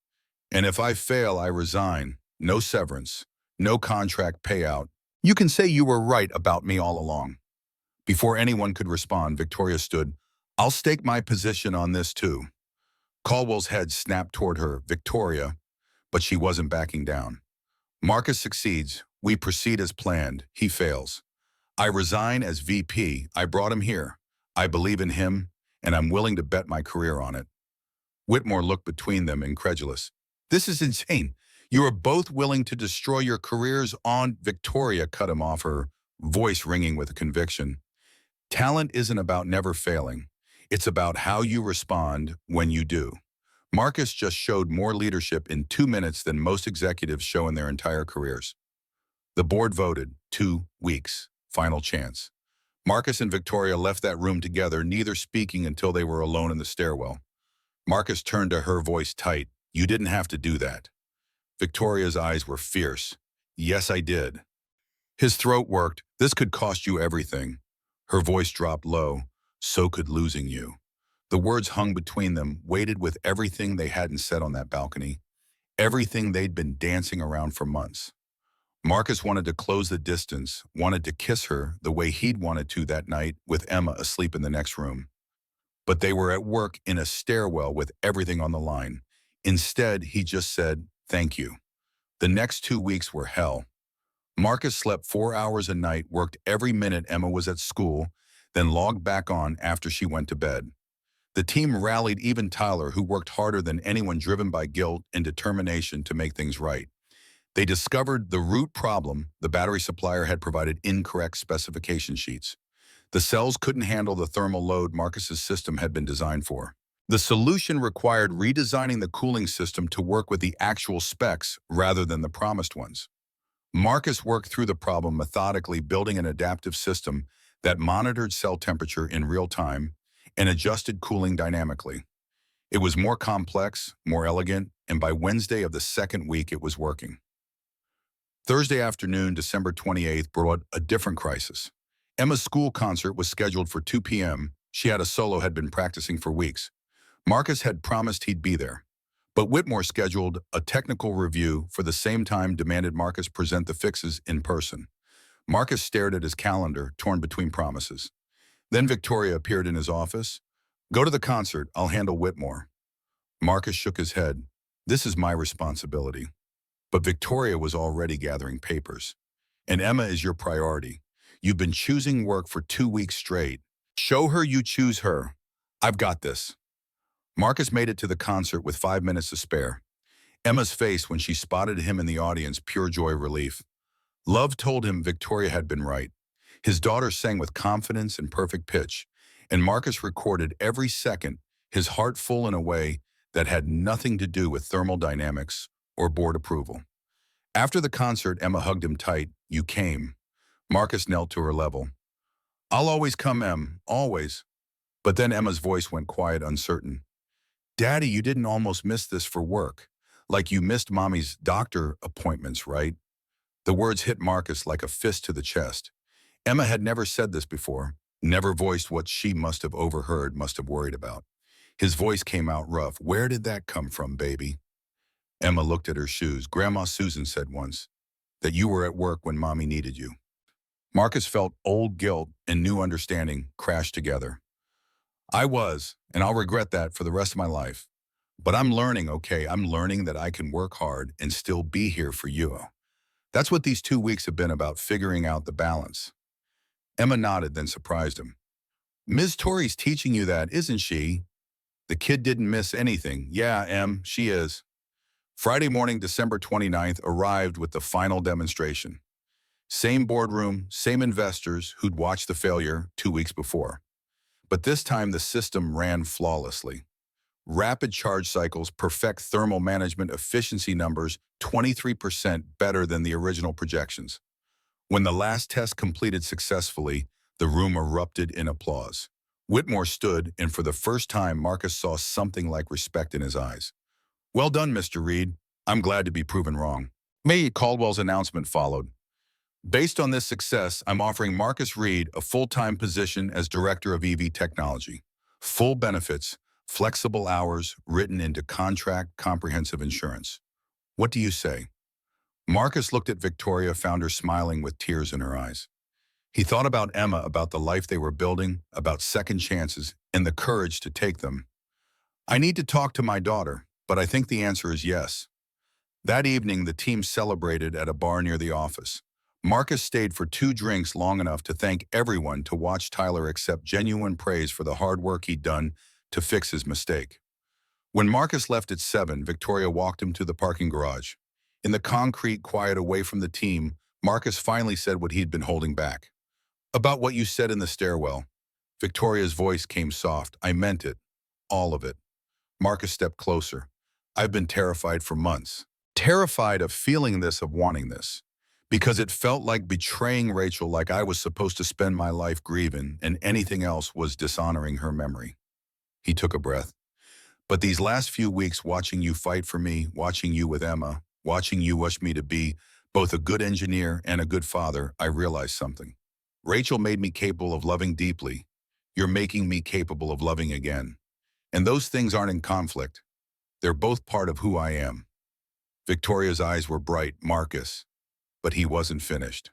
"And if I fail, I resign. No severance. No contract payout. You can say you were right about me all along." Before anyone could respond, Victoria stood. "I'll stake my position on this too." Caldwell's head snapped toward her. "Victoria," but she wasn't backing down. "Marcus succeeds. We proceed as planned. He fails. I resign as VP. I brought him here. I believe in him, and I'm willing to bet my career on it." Whitmore looked between them, incredulous. "This is insane. You are both willing to destroy your careers on—" Victoria cut him off, her voice ringing with conviction. "Talent isn't about never failing. It's about how you respond when you do." Marcus just showed more leadership in 2 minutes than most executives show in their entire careers. The board voted 2 weeks, final chance. Marcus and Victoria left that room together, neither speaking until they were alone in the stairwell. Marcus turned to her, voice tight. "You didn't have to do that." Victoria's eyes were fierce. "Yes, I did." His throat worked. "This could cost you everything." Her voice dropped low. "So could losing you." The words hung between them, weighted with everything they hadn't said on that balcony, everything they'd been dancing around for months. Marcus wanted to close the distance, wanted to kiss her the way he'd wanted to that night with Emma asleep in the next room. But they were at work in a stairwell with everything on the line. Instead, he just said, "Thank you." The next 2 weeks were hell. Marcus slept 4 hours a night, worked every minute Emma was at school, then logged back on after she went to bed. The team rallied, even Tyler, who worked harder than anyone, driven by guilt and determination to make things right. They discovered the root problem: the battery supplier had provided incorrect specification sheets. The cells couldn't handle the thermal load Marcus's system had been designed for. The solution required redesigning the cooling system to work with the actual specs rather than the promised ones. Marcus worked through the problem methodically, building an adaptive system that monitored cell temperature in real time and adjusted cooling dynamically. It was more complex, more elegant, and by Wednesday of the second week it was working. Thursday afternoon, December 28th, brought a different crisis. Emma's school concert was scheduled for 2 p.m. She had a solo, had been practicing for weeks. Marcus had promised he'd be there. But Whitmore scheduled a technical review for the same time, demanded Marcus present the fixes in person. Marcus stared at his calendar, torn between promises. Then Victoria appeared in his office. "Go to the concert. I'll handle Whitmore." Marcus shook his head. "This is my responsibility." But Victoria was already gathering papers. "And Emma is your priority. You've been choosing work for 2 weeks straight. Show her you choose her. I've got this." Marcus made it to the concert with 5 minutes to spare. Emma's face when she spotted him in the audience, pure joy, relief. Love told him Victoria had been right. His daughter sang with confidence and perfect pitch. and Marcus recorded every second, his heart full in a way that had nothing to do with thermodynamics or board approval. After the concert, Emma hugged him tight. "You came." Marcus knelt to her level. "I'll always come, Em, always." But then Emma's voice went quiet, uncertain. "Daddy, you didn't almost miss this for work. Like you missed Mommy's doctor appointments, right?" The words hit Marcus like a fist to the chest. Emma had never said this before, never voiced what she must have overheard, must have worried about. His voice came out rough. "Where did that come from, baby?" Emma looked at her shoes. "Grandma Susan said once that you were at work when Mommy needed you." Marcus felt old guilt and new understanding crash together. "I was, and I'll regret that for the rest of my life. But I'm learning, okay? I'm learning that I can work hard and still be here for you." That's what these 2 weeks have been about, figuring out the balance. Emma nodded, then surprised him. "Ms. Torrey's teaching you that, isn't she?" The kid didn't miss anything. "Yeah, Em, she is." Friday morning, December 29th, arrived with the final demonstration. Same boardroom, same investors who'd watched the failure 2 weeks before. But this time the system ran flawlessly. Rapid charge cycles, perfect thermal management, efficiency numbers, 23% better than the original projections. When the last test completed successfully, the room erupted in applause. Whitmore stood, and for the first time, Marcus saw something like respect in his eyes. "Well done, Mr. Reed. I'm glad to be proven wrong." May Caldwell's announcement followed. "Based on this success, I'm offering Marcus Reed a full-time position as Director of EV Technology. Full benefits, flexible hours, written into contract, comprehensive insurance. What do you say?" Marcus looked at Victoria, found her smiling with tears in her eyes. He thought about Emma, about the life they were building, about second chances, and the courage to take them. "I need to talk to my daughter, but I think the answer is yes." That evening, the team celebrated at a bar near the office. Marcus stayed for 2 drinks, long enough to thank everyone, to watch Tyler accept genuine praise for the hard work he'd done to fix his mistake. When Marcus left at 7, Victoria walked him to the parking garage. In the concrete quiet away from the team, Marcus finally said what he'd been holding back. "About what you said in the stairwell." Victoria's voice came soft. "I meant it. All of it." Marcus stepped closer. "I've been terrified for months. Terrified of feeling this, of wanting this. Because it felt like betraying Rachel, like I was supposed to spend my life grieving, and anything else was dishonoring her memory." He took a breath. "But these last few weeks, watching you fight for me, watching you with Emma, watching you wish me to be both a good engineer and a good father, I realized something. Rachel made me capable of loving deeply. You're making me capable of loving again. And those things aren't in conflict. They're both part of who I am." Victoria's eyes were bright. "Marcus." But he wasn't finished.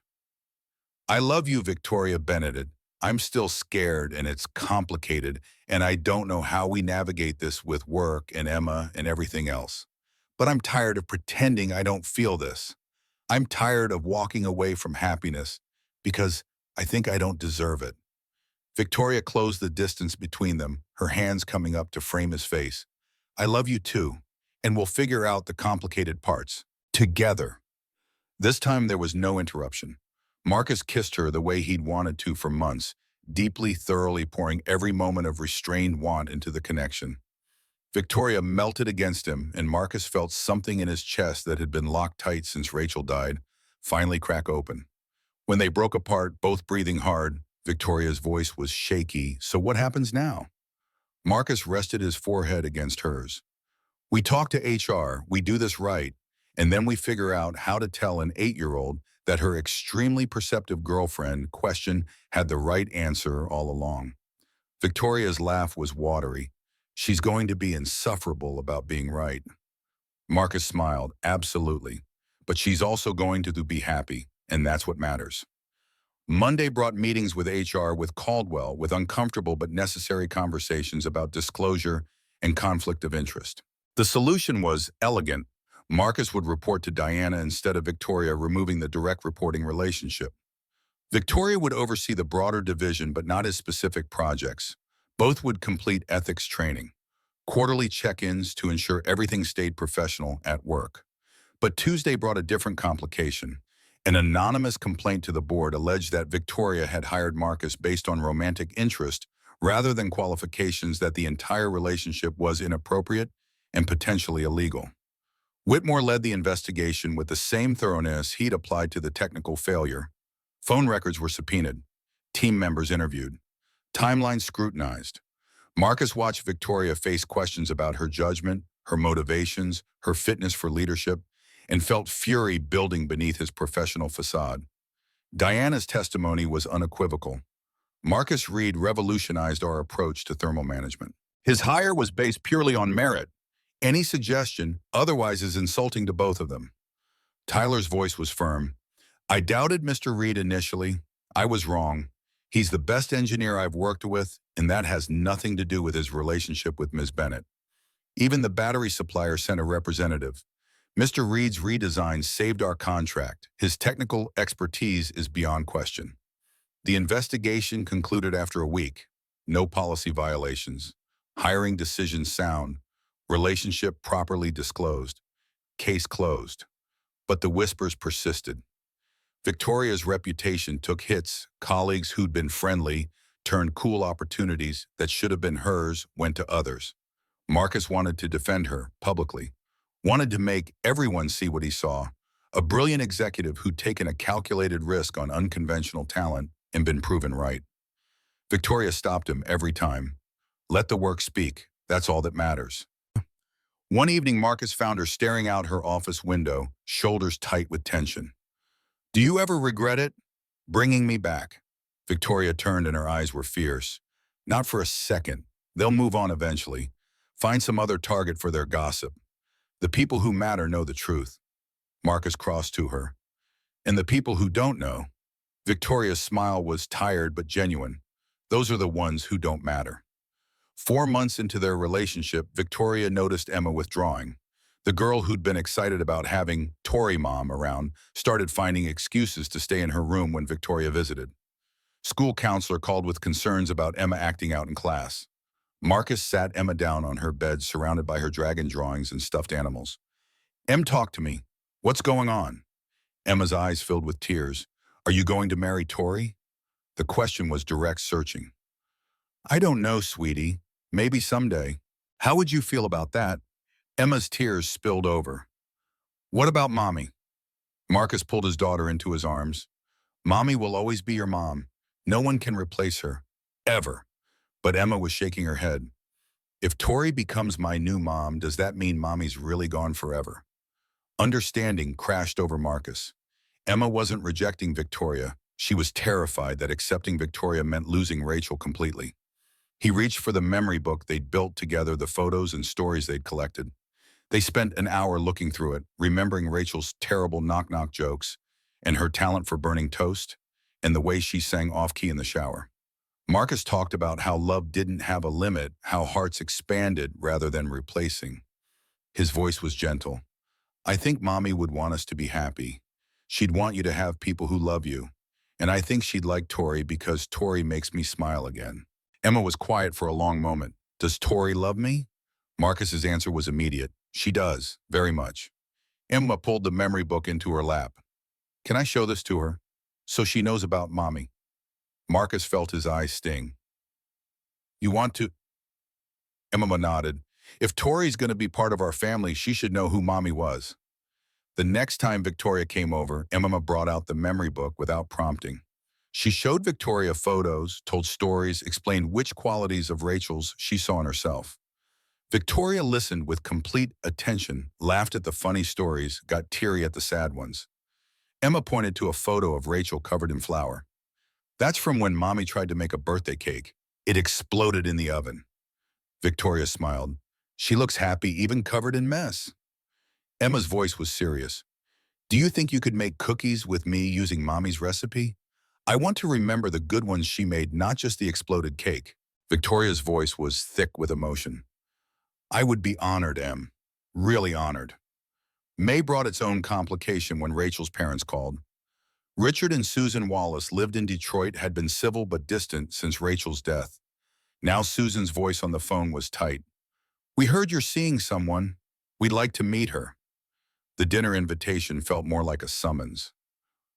"I love you, Victoria Benedict. I'm still scared, and it's complicated, and I don't know how we navigate this with work and Emma and everything else. But I'm tired of pretending I don't feel this. I'm tired of walking away from happiness because I think I don't deserve it." Victoria closed the distance between them, her hands coming up to frame his face. "I love you too, and we'll figure out the complicated parts. Together." This time there was no interruption. Marcus kissed her the way he'd wanted to for months, deeply, thoroughly, pouring every moment of restrained want into the connection. Victoria melted against him, and Marcus felt something in his chest that had been locked tight since Rachel died finally crack open. When they broke apart, both breathing hard, Victoria's voice was shaky. "So what happens now?" Marcus rested his forehead against hers. "We talk to HR, we do this right, and then we figure out how to tell an 8-year-old that her extremely perceptive girlfriend question had the right answer all along." Victoria's laugh was watery. "She's going to be insufferable about being right." Marcus smiled. "Absolutely. But she's also going to be happy, and that's what matters." Monday brought meetings with HR, with Caldwell, with uncomfortable but necessary conversations about disclosure and conflict of interest. The solution was elegant. Marcus would report to Diana instead of Victoria, removing the direct reporting relationship. Victoria would oversee the broader division, but not his specific projects. Both would complete ethics training, quarterly check-ins to ensure everything stayed professional at work. But Tuesday brought a different complication. An anonymous complaint to the board alleged that Victoria had hired Marcus based on romantic interest rather than qualifications that the entire relationship was inappropriate and potentially illegal. Whitmore led the investigation with the same thoroughness he'd applied to the technical failure. Phone records were subpoenaed, team members interviewed, timelines scrutinized. Marcus watched Victoria face questions about her judgment, her motivations, her fitness for leadership, and felt fury building beneath his professional facade. Diana's testimony was unequivocal. Marcus Reed revolutionized our approach to thermal management. His hire was based purely on merit. Any suggestion otherwise is insulting to both of them. Tyler's voice was firm. I doubted Mr. Reed initially. I was wrong. He's the best engineer I've worked with, and that has nothing to do with his relationship with Ms. Bennett. Even the battery supplier sent a representative. Mr. Reed's redesign saved our contract. His technical expertise is beyond question. The investigation concluded after a week. No policy violations. Hiring decisions sound. Relationship properly disclosed. Case closed. But the whispers persisted. Victoria's reputation took hits. Colleagues who'd been friendly turned cool opportunities that should have been hers went to others. Marcus wanted to defend her publicly, wanted to make everyone see what he saw. A brilliant executive who'd taken a calculated risk on unconventional talent and been proven right. Victoria stopped him every time. Let the work speak. That's all that matters. One evening, Marcus found her staring out her office window, shoulders tight with tension. Do you ever regret it? Bringing me back. Victoria turned and her eyes were fierce. Not for a second. They'll move on eventually. Find some other target for their gossip. The people who matter know the truth. Marcus crossed to her. And the people who don't know. Victoria's smile was tired but genuine. Those are the ones who don't matter. 4 months into their relationship, Victoria noticed Emma withdrawing. The girl who'd been excited about having Tori Mom around started finding excuses to stay in her room when Victoria visited. School counselor called with concerns about Emma acting out in class. Marcus sat Emma down on her bed surrounded by her dragon drawings and stuffed animals. Em, talk to me. What's going on? Emma's eyes filled with tears. Are you going to marry Tori? The question was direct, searching. I don't know, sweetie. Maybe someday. How would you feel about that? Emma's tears spilled over. What about Mommy? Marcus pulled his daughter into his arms. Mommy will always be your mom. No one can replace her. Ever. But Emma was shaking her head. If Tori becomes my new mom, does that mean Mommy's really gone forever? Understanding crashed over Marcus. Emma wasn't rejecting Victoria. She was terrified that accepting Victoria meant losing Rachel completely. He reached for the memory book they'd built together, the photos and stories they'd collected. They spent an hour looking through it, remembering Rachel's terrible knock-knock jokes, and her talent for burning toast, and the way she sang off-key in the shower. Marcus talked about how love didn't have a limit, how hearts expanded rather than replacing. His voice was gentle. I think Mommy would want us to be happy. She'd want you to have people who love you. And I think she'd like Tori because Tori makes me smile again. Emma was quiet for a long moment. Does Tori love me? Marcus's answer was immediate. She does, very much. Emma pulled the memory book into her lap. Can I show this to her? So she knows about Mommy. Marcus felt his eyes sting. You want to? Emma nodded. If Tori's going to be part of our family, she should know who Mommy was. The next time Victoria came over, Emma brought out the memory book without prompting. She showed Victoria photos, told stories, explained which qualities of Rachel's she saw in herself. Victoria listened with complete attention, laughed at the funny stories, got teary at the sad ones. Emma pointed to a photo of Rachel covered in flour. That's from when Mommy tried to make a birthday cake. It exploded in the oven. Victoria smiled. She looks happy, even covered in mess. Emma's voice was serious. Do you think you could make cookies with me using Mommy's recipe? I want to remember the good ones she made, not just the exploded cake. Victoria's voice was thick with emotion. I would be honored, Em. Really honored. May brought its own complication when Rachel's parents called. Richard and Susan Wallace lived in Detroit, had been civil but distant since Rachel's death. Now Susan's voice on the phone was tight. We heard you're seeing someone. We'd like to meet her. The dinner invitation felt more like a summons.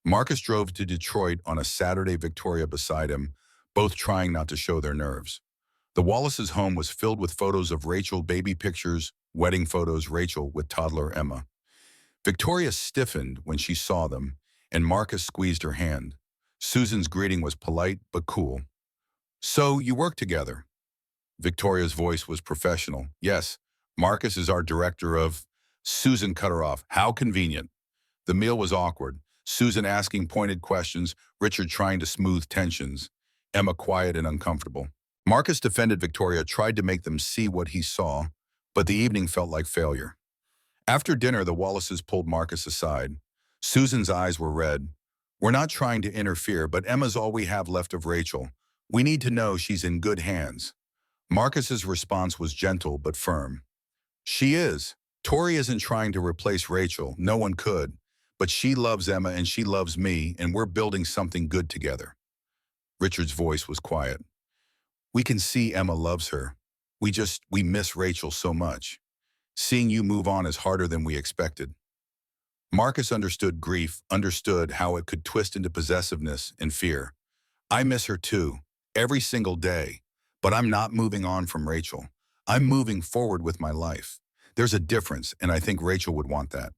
Marcus drove to Detroit on a Saturday, Victoria beside him, both trying not to show their nerves. The Wallace's home was filled with photos of Rachel, baby pictures, wedding photos, Rachel with toddler Emma. Victoria stiffened when she saw them, and Marcus squeezed her hand. Susan's greeting was polite but cool. "So, you work together?" Victoria's voice was professional. "Yes, Marcus is our director of—" Susan cut her off. "How convenient." The meal was awkward. Susan asking pointed questions, Richard trying to smooth tensions, Emma quiet and uncomfortable. Marcus defended Victoria, tried to make them see what he saw, but the evening felt like failure. After dinner, the Wallaces pulled Marcus aside. Susan's eyes were red. "We're not trying to interfere, but Emma's all we have left of Rachel. We need to know she's in good hands." Marcus's response was gentle but firm. "She is. Tori isn't trying to replace Rachel. No one could. But she loves Emma and she loves me, and we're building something good together." Richard's voice was quiet. "We can see Emma loves her. We miss Rachel so much. Seeing you move on is harder than we expected." Marcus understood grief, understood how it could twist into possessiveness and fear. "I miss her too, every single day. But I'm not moving on from Rachel. I'm moving forward with my life. There's a difference, and I think Rachel would want that."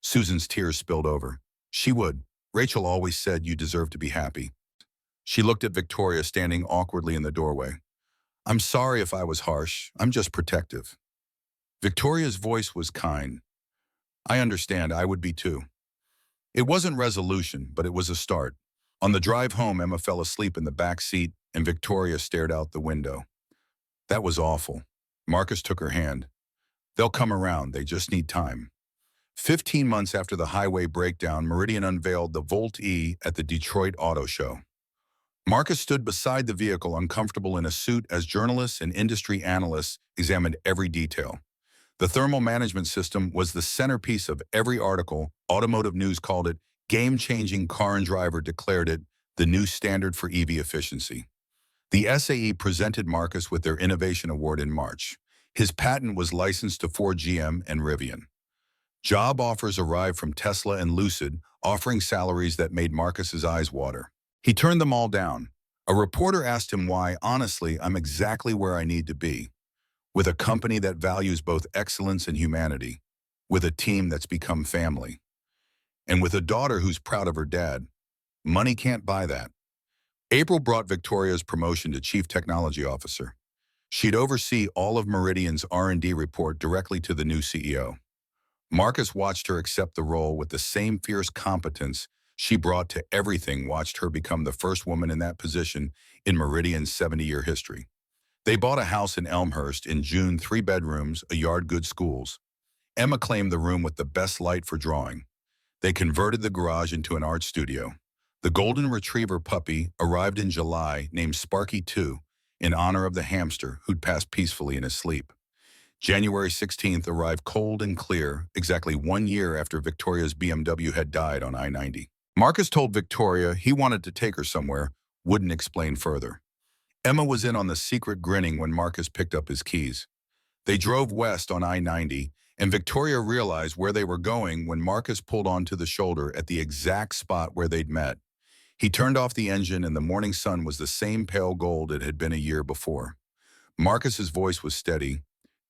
Susan's tears spilled over. "She would. Rachel always said you deserve to be happy." She looked at Victoria standing awkwardly in the doorway. "I'm sorry if I was harsh. I'm just protective." Victoria's voice was kind. "I understand. I would be too." It wasn't resolution, but it was a start. On the drive home, Emma fell asleep in the back seat, and Victoria stared out the window. "That was awful." Marcus took her hand. "They'll come around. They just need time." 15 months after the highway breakdown, Meridian unveiled the Volt E at the Detroit Auto Show. Marcus stood beside the vehicle, uncomfortable in a suit, as journalists and industry analysts examined every detail. The thermal management system was the centerpiece of every article. Automotive News called it game-changing. Car and Driver declared it the new standard for EV efficiency. The SAE presented Marcus with their Innovation Award in March. His patent was licensed to Ford, GM, and Rivian. Job offers arrived from Tesla and Lucid, offering salaries that made Marcus's eyes water. He turned them all down. A reporter asked him why. "Honestly, I'm exactly where I need to be, with a company that values both excellence and humanity, with a team that's become family, and with a daughter who's proud of her dad. Money can't buy that." April brought Victoria's promotion to Chief Technology Officer. She'd oversee all of Meridian's R&D, report directly to the new CEO. Marcus watched her accept the role with the same fierce competence she brought to everything, watched her become the first woman in that position in Meridian's 70-year history. They bought a house in Elmhurst in June, 3 bedrooms, a yard, good schools. Emma claimed the room with the best light for drawing. They converted the garage into an art studio. The golden retriever puppy arrived in July, named Sparky 2, in honor of the hamster who'd passed peacefully in his sleep. January 16th arrived cold and clear, exactly 1 year after Victoria's BMW had died on I-90. Marcus told Victoria he wanted to take her somewhere, wouldn't explain further. Emma was in on the secret, grinning when Marcus picked up his keys. They drove west on I-90, and Victoria realized where they were going when Marcus pulled onto the shoulder at the exact spot where they'd met. He turned off the engine, and the morning sun was the same pale gold it had been a year before. Marcus's voice was steady.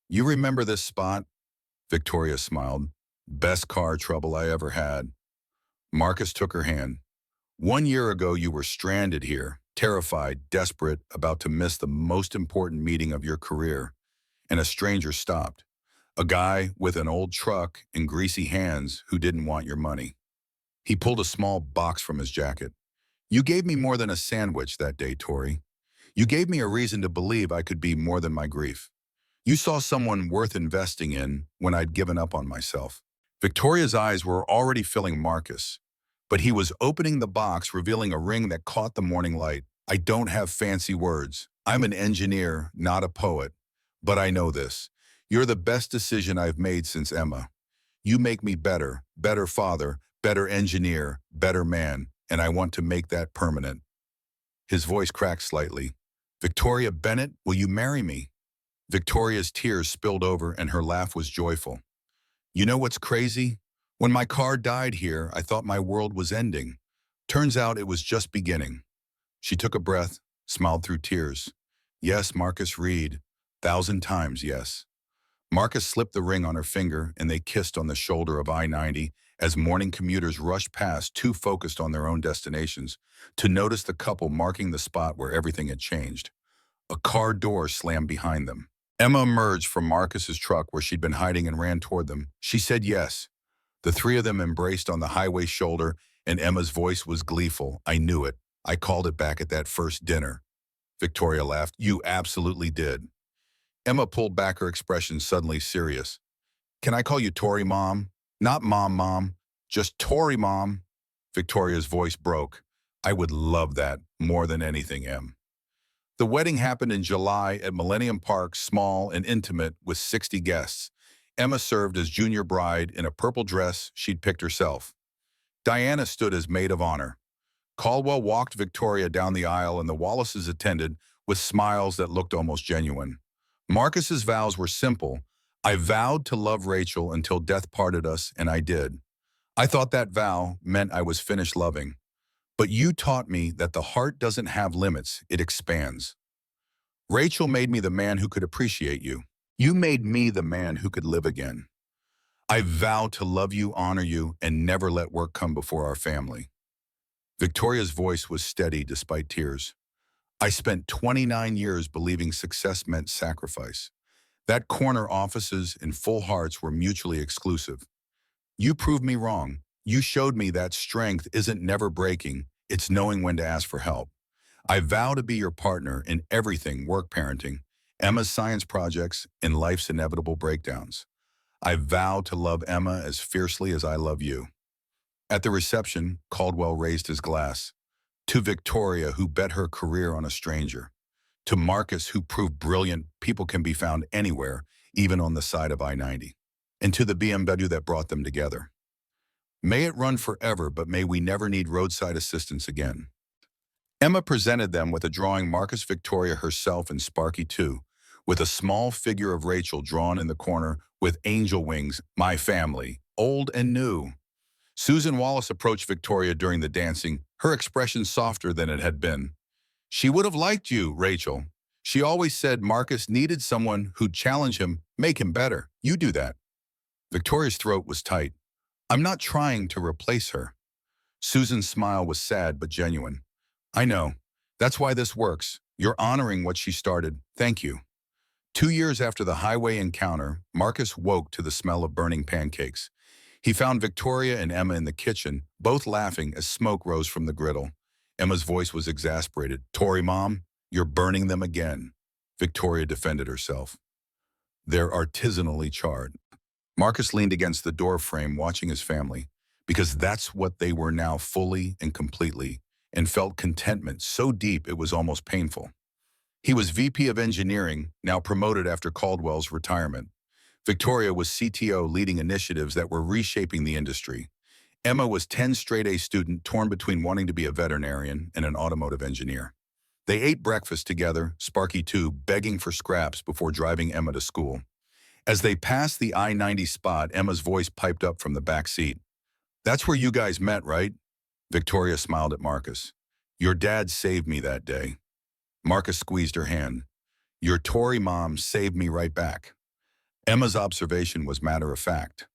"You remember this spot?" Victoria smiled. "Best car trouble I ever had." Marcus took her hand. "1 year ago, you were stranded here, terrified, desperate, about to miss the most important meeting of your career, and a stranger stopped. A guy with an old truck and greasy hands who didn't want your money." He pulled a small box from his jacket. "You gave me more than a sandwich that day, Tori. You gave me a reason to believe I could be more than my grief. You saw someone worth investing in when I'd given up on myself." Victoria's eyes were already filling Marcus, but he was opening the box, revealing a ring that caught the morning light. "I don't have fancy words. I'm an engineer, not a poet. But I know this. You're the best decision I've made since Emma. You make me better, better father, better engineer, better man, and I want to make that permanent." His voice cracked slightly. "Victoria Bennett, will you marry me?" Victoria's tears spilled over, and her laugh was joyful. "You know what's crazy? When my car died here, I thought my world was ending. Turns out it was just beginning." She took a breath, smiled through tears. Yes, Marcus Reed. 1,000 times, yes. Marcus slipped the ring on her finger and they kissed on the shoulder of I-90 as morning commuters rushed past, too focused on their own destinations, to notice the couple marking the spot where everything had changed. A car door slammed behind them. Emma emerged from Marcus's truck where she'd been hiding and ran toward them. She said yes. The three of them embraced on the highway shoulder, and Emma's voice was gleeful. I knew it. I called it back at that first dinner. Victoria laughed. You absolutely did. Emma pulled back, her expression suddenly serious. Can I call you Tori, Mom? Not Mom, Mom. Just Tori, Mom. Victoria's voice broke. I would love that more than anything, Em. The wedding happened in July at Millennium Park, small and intimate, with 60 guests. Emma served as junior bride in a purple dress she'd picked herself. Diana stood as maid of honor. Caldwell walked Victoria down the aisle and the Wallaces attended with smiles that looked almost genuine. Marcus's vows were simple. I vowed to love Rachel until death parted us, and I did. I thought that vow meant I was finished loving. But you taught me that the heart doesn't have limits, it expands. Rachel made me the man who could appreciate you. You made me the man who could live again. I vow to love you, honor you, and never let work come before our family. Victoria's voice was steady despite tears. I spent 29 years believing success meant sacrifice. That corner offices and full hearts were mutually exclusive. You proved me wrong. You showed me that strength isn't never breaking, it's knowing when to ask for help. I vow to be your partner in everything, work, parenting, Emma's science projects, and life's inevitable breakdowns. I vow to love Emma as fiercely as I love you. At the reception, Caldwell raised his glass. To Victoria, who bet her career on a stranger. To Marcus, who proved brilliant people can be found anywhere, even on the side of I-90. And to the BMW that brought them together. May it run forever, but may we never need roadside assistance again. Emma presented them with a drawing Marcus Victoria herself and Sparky too, with a small figure of Rachel drawn in the corner with angel wings, my family, old and new. Susan Wallace approached Victoria during the dancing, her expression softer than it had been. She would have liked you, Rachel. She always said Marcus needed someone who'd challenge him, make him better. You do that. Victoria's throat was tight. I'm not trying to replace her. Susan's smile was sad but genuine. I know. That's why this works. You're honoring what she started. Thank you. 2 years after the highway encounter, Marcus woke to the smell of burning pancakes. He found Victoria and Emma in the kitchen, both laughing as smoke rose from the griddle. Emma's voice was exasperated. Tori, Mom, you're burning them again. Victoria defended herself. They're artisanally charred. Marcus leaned against the door frame, watching his family, because that's what they were now fully and completely, and felt contentment so deep it was almost painful. He was VP of Engineering, now promoted after Caldwell's retirement. Victoria was CTO, leading initiatives that were reshaping the industry. Emma was 10 straight A student, torn between wanting to be a veterinarian and an automotive engineer. They ate breakfast together, Sparky too, begging for scraps before driving Emma to school. As they passed the I-90 spot, Emma's voice piped up from the back seat. That's where you guys met, right? Victoria smiled at Marcus. Your dad saved me that day. Marcus squeezed her hand. Your Tory mom saved me right back. Emma's observation was matter of fact.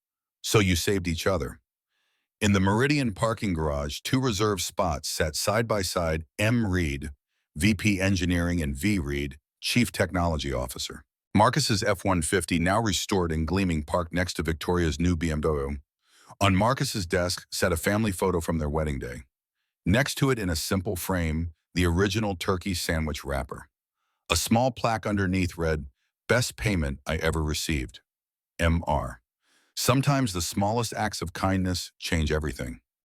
So you saved each other. In the Meridian parking garage, 2 reserved spots sat side by side M. Reed, VP Engineering, and V. Reed, Chief Technology Officer. Marcus's F-150, now restored and gleaming, parked next to Victoria's new BMW. On Marcus's desk sat a family photo from their wedding day. Next to it, in a simple frame, the original turkey sandwich wrapper. A small plaque underneath read, Best payment I ever received. M.R. Sometimes the smallest acts of kindness change everything.